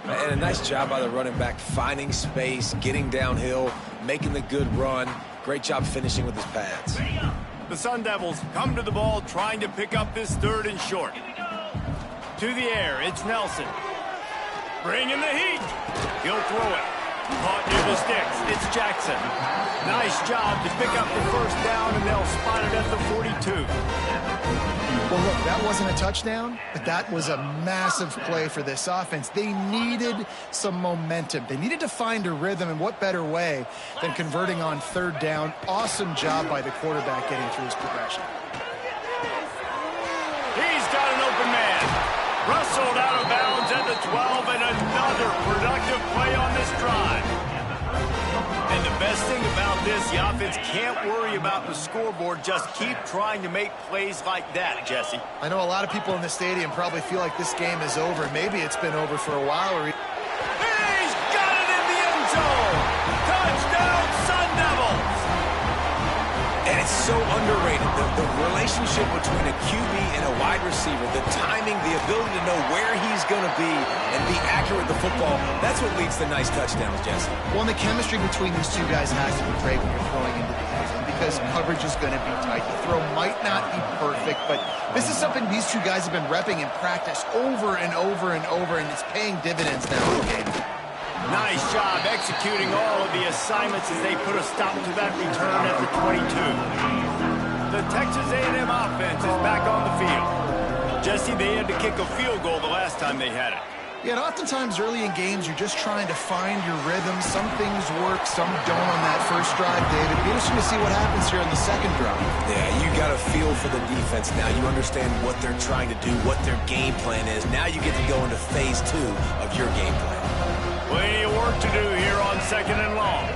[SPEAKER 3] And a nice job by the running back, finding space, getting downhill, making the good run. Great job finishing with his pads.
[SPEAKER 1] The Sun Devils come to the ball, trying to pick up this 3rd and short. To the air, it's Nelson. Bringing the heat. He'll throw it. Caught near the sticks. It's Jackson. Nice job to pick up the 1st down, and they'll spot it at the 42.
[SPEAKER 2] Well, look, that wasn't a touchdown, but that was a massive play for this offense. They needed some momentum. They needed to find a rhythm, and what better way than converting on 3rd down. Awesome job by the quarterback getting through his progression.
[SPEAKER 1] He's got an open man. Rustled out of bounds at the 12, and another productive play on this drive. And the best thing about this, the offense can't worry about the scoreboard. Just keep trying to make plays like that, Jesse.
[SPEAKER 2] I know a lot of people in the stadium probably feel like this game is over. Maybe it's been over for a while.
[SPEAKER 1] He's got it in the end zone. Touchdown, Sun Devils.
[SPEAKER 3] And it's so underrated, the relationship between a QB and a wide receiver, the timing, the ability to know where he's going to be and be accurate with the football, that's what leads to nice touchdowns, Jesse.
[SPEAKER 2] Well, and the chemistry between these two guys has to be great when you're throwing into the end zone because coverage is going to be tight. The throw might not be perfect, but this is something these two guys have been repping in practice over and over and over, and it's paying dividends now in the game.
[SPEAKER 1] Nice job executing all of the assignments as they put a stop to that return at the 22. The Texas A&M offense is back on the field. Jesse, they had to kick a field goal the last time they had it.
[SPEAKER 2] Yeah, and oftentimes early in games, you're just trying to find your rhythm. Some things work, some don't on that first drive, David. Be interesting to see what happens here on the second drive.
[SPEAKER 3] Yeah, you got a feel for the defense now. You understand what they're trying to do, what their game plan is. Now you get to go into phase 2 of your game plan.
[SPEAKER 1] Plenty of work to do here on second and long.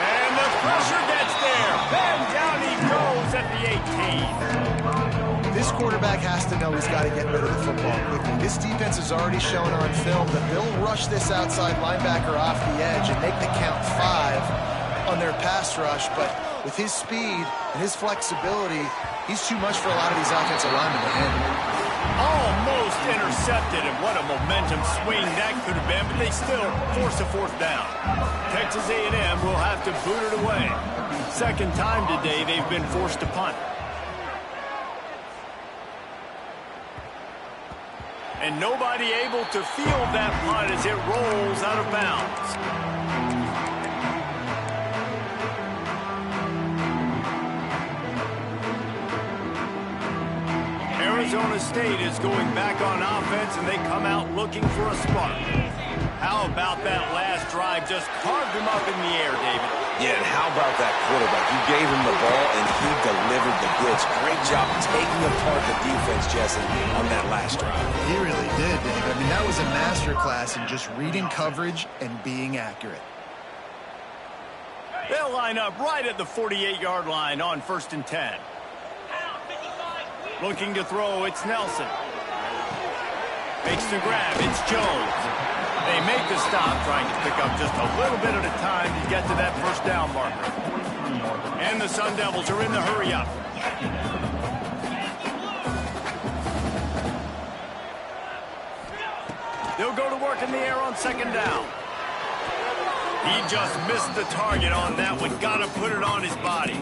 [SPEAKER 1] And the pressure gets there. And down he goes at the 18.
[SPEAKER 2] This quarterback has to know he's got to get rid of the football quickly. This defense has already shown on film that they'll rush this outside linebacker off the edge and make the count 5 on their pass rush. But with his speed and his flexibility, he's too much for a lot of these offensive linemen to handle.
[SPEAKER 1] Almost intercepted, and what a momentum swing that could have been, but they still force a fourth down. Texas A&M will have to boot it away. Second time today they've been forced to punt. And nobody able to field that punt as it rolls out of bounds. Arizona State is going back on offense, and they come out looking for a spark. How about that last drive? Just carved him up in the air, David.
[SPEAKER 3] Yeah, and how about that quarterback? You gave him the ball, and he delivered the goods. Great job taking apart the defense, Jesse, on that last drive.
[SPEAKER 2] He really did, Dave. I mean, that was a masterclass in just reading coverage and being accurate.
[SPEAKER 1] They'll line up right at the 48-yard line on 1st and 10. Looking to throw, it's Nelson. Makes the grab, it's Jones. They make the stop, trying to pick up just a little bit at a time to get to that first down marker. And the Sun Devils are in the hurry-up. They'll go to work in the air on second down. He just missed the target on that one. Got to put it on his body.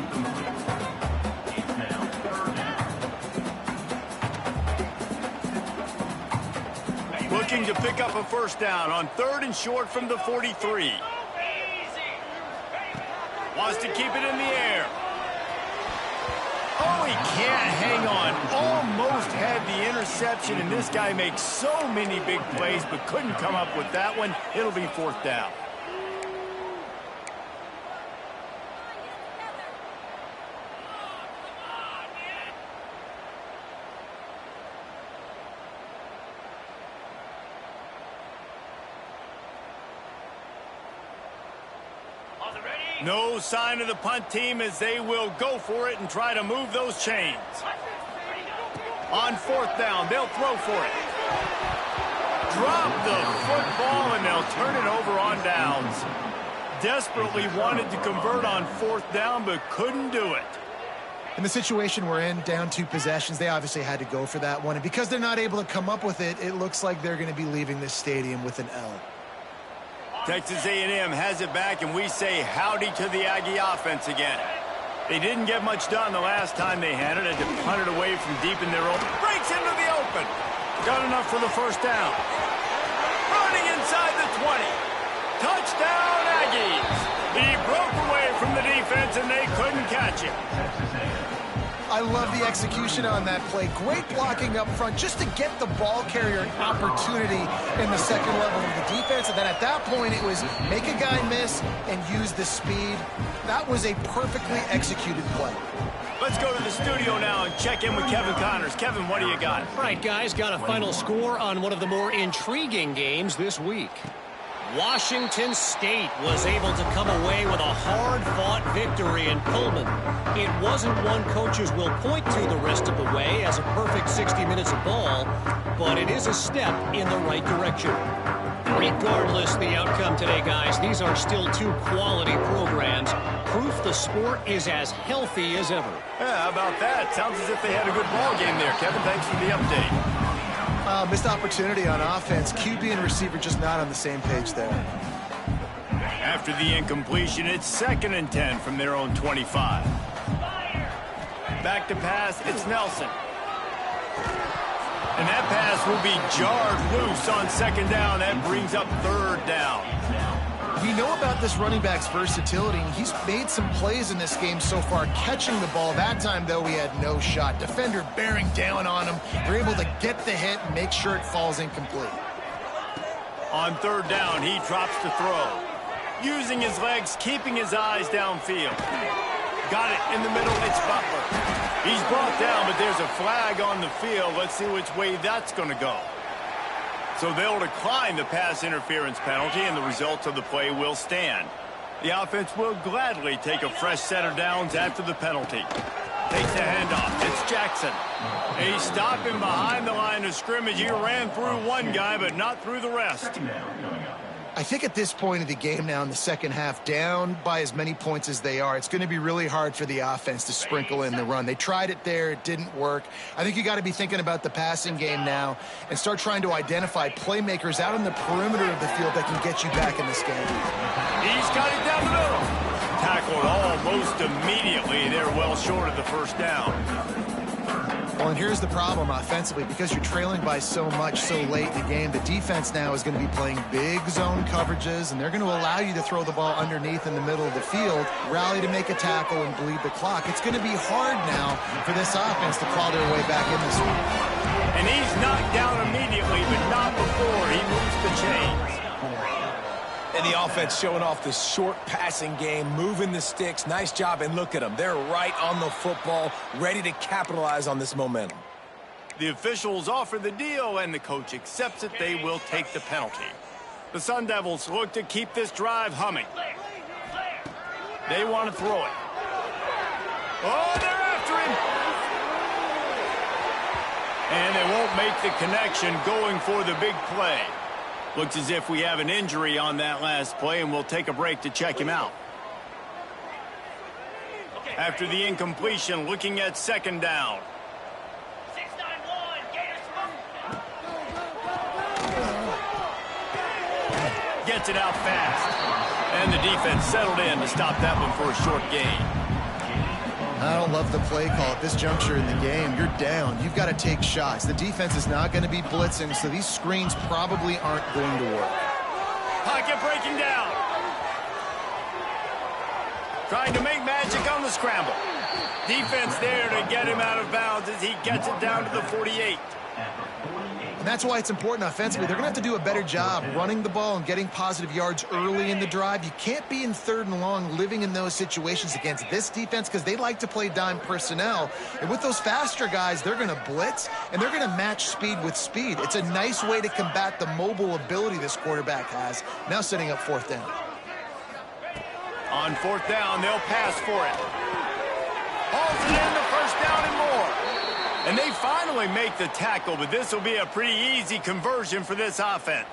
[SPEAKER 1] Looking to pick up a first down on 3rd and short from the 43. Wants to keep it in the air. Oh, he can't hang on. Almost had the interception, and this guy makes so many big plays, but couldn't come up with that one. It'll be 4th down. No sign of the punt team as they will go for it and try to move those chains. On 4th down, they'll throw for it. Drop the football, and they'll turn it over on downs. Desperately wanted to convert on 4th down, but couldn't do it.
[SPEAKER 2] In the situation we're in, down 2 possessions, they obviously had to go for that one. And because they're not able to come up with it, it looks like they're going to be leaving this stadium with an L.
[SPEAKER 1] Texas A&M has it back, and we say howdy to the Aggie offense again. They didn't get much done the last time they had it, and to punt it away from deep in their own. Breaks into the open. Got enough for the first down. Running inside the 20. Touchdown, Aggies. He broke away from the defense, and they couldn't catch him.
[SPEAKER 2] I love the execution on that play. Great blocking up front just to get the ball carrier an opportunity in the second level of the defense. And then at that point, it was make a guy miss and use the speed. That was a perfectly executed play.
[SPEAKER 1] Let's go to the studio now and check in with Kevin Connors. Kevin, what do you got?
[SPEAKER 4] All right, guys, got a final score on one of the more intriguing games this week. Washington State was able to come away with a hard-fought victory in Pullman. It wasn't one coaches will point to the rest of the way as a perfect 60 minutes of ball, but it is a step in the right direction. Regardless the outcome today, guys, these are still 2 quality programs. Proof the sport is as healthy as ever.
[SPEAKER 1] Yeah, how about that? Sounds as if they had a good ball game there. Kevin, thanks for the update.
[SPEAKER 2] Missed opportunity on offense. QB and receiver just not on the same page there.
[SPEAKER 1] After the incompletion, it's 2nd and 10 from their own 25. Back to pass, it's Nelson. And that pass will be jarred loose on second down. That brings up third down.
[SPEAKER 2] We know about this running back's versatility. He's made some plays in this game so far, catching the ball. That time, though, he had no shot. Defender bearing down on him. They're able to get the hit and make sure it falls incomplete.
[SPEAKER 1] On third down, he drops to throw. Using his legs, keeping his eyes downfield. Got it in the middle. It's Butler. He's brought down, but there's a flag on the field. Let's see which way that's going to go. So they'll decline the pass interference penalty, and the results of the play will stand. The offense will gladly take a fresh set of downs after the penalty. Takes the handoff. It's Jackson. He's stopping behind the line of scrimmage. He ran through one guy, but not through the rest.
[SPEAKER 2] I think at this point of the game now in the second half, down by as many points as they are, it's going to be really hard for the offense to sprinkle in the run. They tried it there. It didn't work. I think you got to be thinking about the passing game now and start trying to identify playmakers out on the perimeter of the field that can get you back in this game.
[SPEAKER 1] He's got it down the middle. Tackled almost immediately. They're well short of the first down.
[SPEAKER 2] Well, and here's the problem offensively. Because you're trailing by so much so late in the game, the defense now is going to be playing big zone coverages, and they're going to allow you to throw the ball underneath in the middle of the field, rally to make a tackle, and bleed the clock. It's going to be hard now for this offense to claw their way back in this one.
[SPEAKER 1] And he's knocked down immediately, but not before he moves the chains.
[SPEAKER 3] And the offense showing off the short passing game, moving the sticks. Nice job, and look at them. They're right on the football, ready to capitalize on this momentum.
[SPEAKER 1] The officials offer the deal, and the coach accepts it. They will take the penalty. The Sun Devils look to keep this drive humming. They want to throw it. Oh, they're after him! And they won't make the connection going for the big play. Looks as if we have an injury on that last play, and we'll take a break to check him out. After the incompletion, looking at second down.
[SPEAKER 6] 691, Gators.
[SPEAKER 1] Gets it out fast. And the defense settled in to stop that one for a short gain.
[SPEAKER 2] I don't love the play call at this juncture in the game. You're down. You've got to take shots. The defense is not going to be blitzing, so these screens probably aren't going to work.
[SPEAKER 1] Pocket breaking down. Trying to make magic on the scramble. Defense there to get him out of bounds as he gets it down to the 48.
[SPEAKER 2] And that's why it's important offensively. They're going to have to do a better job running the ball and getting positive yards early in the drive. You can't be in third and long living in those situations against this defense because they like to play dime personnel. And with those faster guys, they're going to blitz, and they're going to match speed with speed. It's a nice way to combat the mobile ability this quarterback has. Now setting up fourth down.
[SPEAKER 1] On fourth down, they'll pass for it. Hauls it in the first down and more. And they finally make the tackle, but this will be a pretty easy conversion for this offense.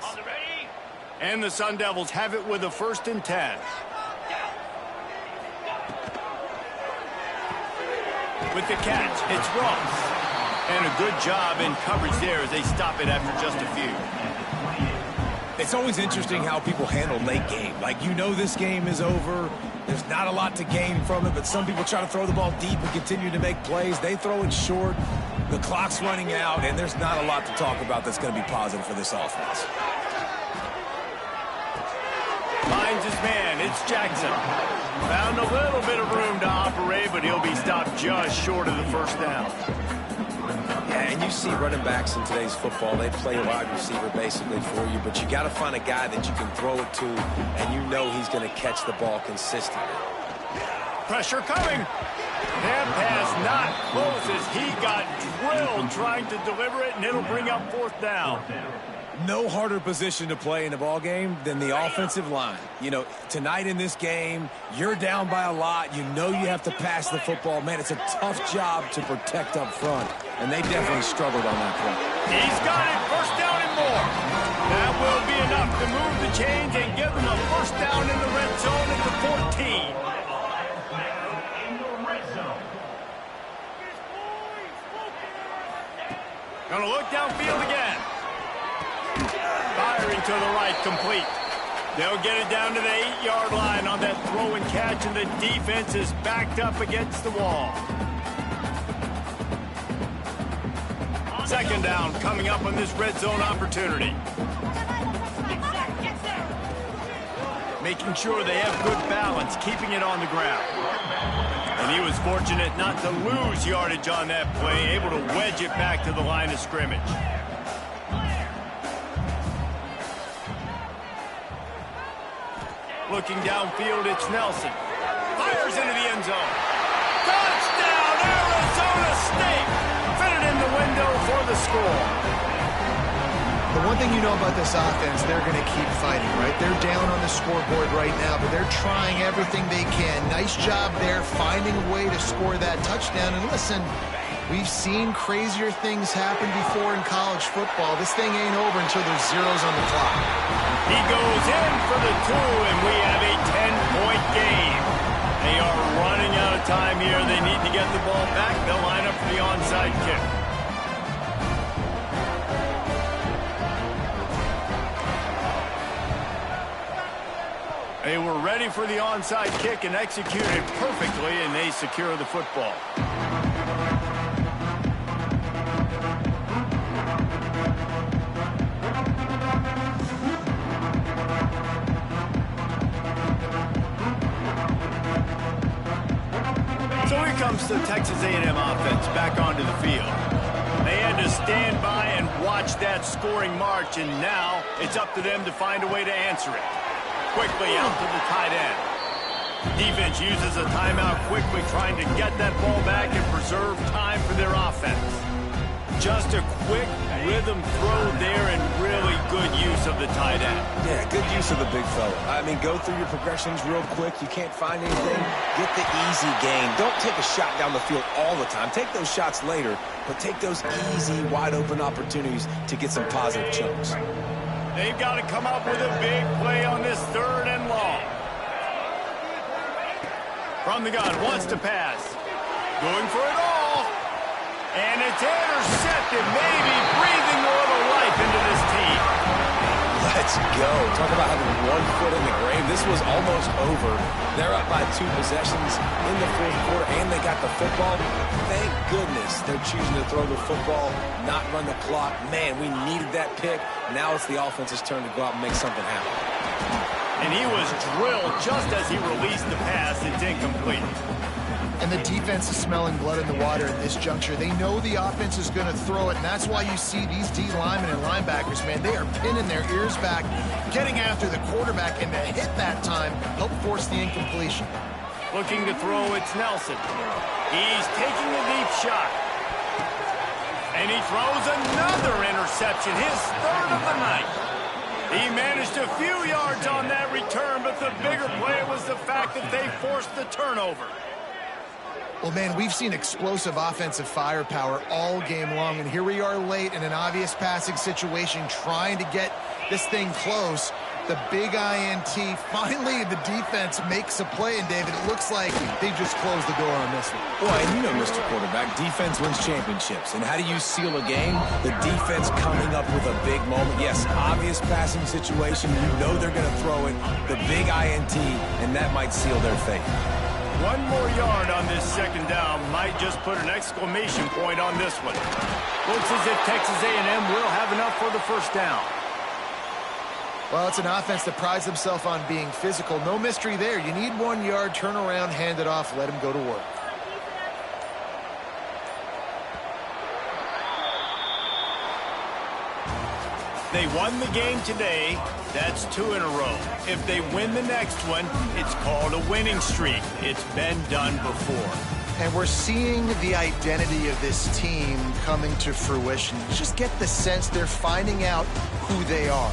[SPEAKER 1] And the Sun Devils have it with a 1st and 10. With the catch, it's Ross. And a good job in coverage there as they stop it after just a few.
[SPEAKER 3] It's always interesting how people handle late game. Like, you know this game is over. There's not a lot to gain from it, but some people try to throw the ball deep and continue to make plays. They throw it short. The clock's running out, and there's not a lot to talk about that's going to be positive for this offense.
[SPEAKER 1] Finds his man. It's Jackson. Found a little bit of room to operate, but he'll be stopped just short of the first down.
[SPEAKER 3] Yeah, and you see running backs in today's football, they play a wide receiver basically for you, but you got to find a guy that you can throw it to, and you know he's going to catch the ball consistently.
[SPEAKER 1] Pressure coming. That pass not close as he got drilled trying to deliver it, and it'll bring up fourth down.
[SPEAKER 3] No harder position to play in a ball game than the offensive line. You know, tonight in this game, you're down by a lot. You know you have to pass the football. Man, it's a tough job to protect up front, and they definitely struggled on that play.
[SPEAKER 1] He's got it, first down and more. That will be enough to move the chains and give them a first down in the red zone at the 14. Gonna look downfield again. Firing to the right, complete. They'll get it down to the 8-yard line on that throw and catch, and the defense is backed up against the wall. Second down coming up on this red zone opportunity. Making sure they have good balance, keeping it on the ground. And he was fortunate not to lose yardage on that play, able to wedge it back to the line of scrimmage. Looking downfield, it's Nelson. Fires into the end zone. Touchdown, Arizona State! Fitted in the window for the score.
[SPEAKER 2] The one thing you know about this offense, they're going to keep fighting, right? They're down on the scoreboard right now, but they're trying everything they can. Nice job there, finding a way to score that touchdown. And listen, we've seen crazier things happen before in college football. This thing ain't over until there's zeros on the clock.
[SPEAKER 1] He goes in for the 2, and we have a 10-point game. They are running out of time here. They need to get the ball back. They'll line up for the onside kick. They were ready for the onside kick and executed perfectly, and they secure the football. So here comes the Texas A&M offense back onto the field. They had to stand by and watch that scoring march, and now it's up to them to find a way to answer it. Quickly out to the tight end. Defense uses a timeout quickly, trying to get that ball back and preserve time for their offense. Just a quick rhythm throw there and really good use of the tight end.
[SPEAKER 3] Yeah, good use of the big fella. I mean, go through your progressions real quick. You can't find anything. Get the easy gain. Don't take a shot down the field all the time. Take those shots later, but take those easy, wide-open opportunities to get some positive chunks.
[SPEAKER 1] They've got to come up with a big play on this 3rd and long. From the gun, wants to pass. Going for it all. And it's intercepted, maybe breathing a little life into this team.
[SPEAKER 3] Let's go. Talk about having one foot in the grave. This was almost over. They're up by 2 possessions in the 4th quarter, and they got the football. Thank goodness they're choosing to throw the football, not run the clock. Man, we needed that pick. Now it's the offense's turn to go out and make something happen.
[SPEAKER 1] And he was drilled just as he released the pass. It's incomplete.
[SPEAKER 2] And the defense is smelling blood in the water at this juncture. They know the offense is going to throw it, and that's why you see these D linemen and linebackers, man, they are pinning their ears back, getting after the quarterback, and to hit that time, help force the incompletion.
[SPEAKER 1] Looking to throw, it's Nelson. He's taking a deep shot. And he throws another interception, his 3rd of the night. He managed a few yards on that return, but the bigger play was the fact that they forced the turnover.
[SPEAKER 2] Well, man, we've seen explosive offensive firepower all game long, and here we are late in an obvious passing situation trying to get this thing close. The big INT, finally the defense makes a play, and David, it looks like they just closed the door on this one.
[SPEAKER 3] Boy, and you know, Mr. Quarterback, defense wins championships. And how do you seal a game? The defense coming up with a big moment. Yes, obvious passing situation. You know they're going to throw it. The big INT, and that might seal their fate.
[SPEAKER 1] One more yard on this 2nd down might just put an exclamation point on this one. Looks as if Texas A&M will have enough for the 1st down.
[SPEAKER 2] Well, it's an offense that prides themselves on being physical. No mystery there. You need 1 yard, turn around, hand it off, let them go to work.
[SPEAKER 1] They won the game today. That's 2 in a row. If they win the next one, it's called a winning streak. It's been done before.
[SPEAKER 2] And we're seeing the identity of this team coming to fruition. You just get the sense they're finding out who they are,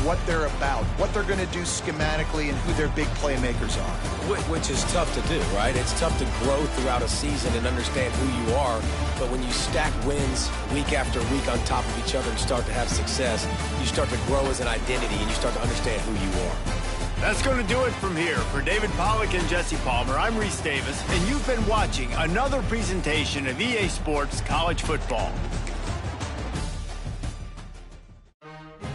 [SPEAKER 2] what they're about, what they're going to do schematically, and who their big playmakers are.
[SPEAKER 3] Which is tough to do, right? It's tough to grow throughout a season and understand who you are. But when you stack wins week after week on top of each other and start to have success, you start to grow as an identity and you start to understand who you are.
[SPEAKER 1] That's going to do it from here. For David Pollack and Jesse Palmer, I'm Reese Davis, and you've been watching another presentation of EA Sports College Football.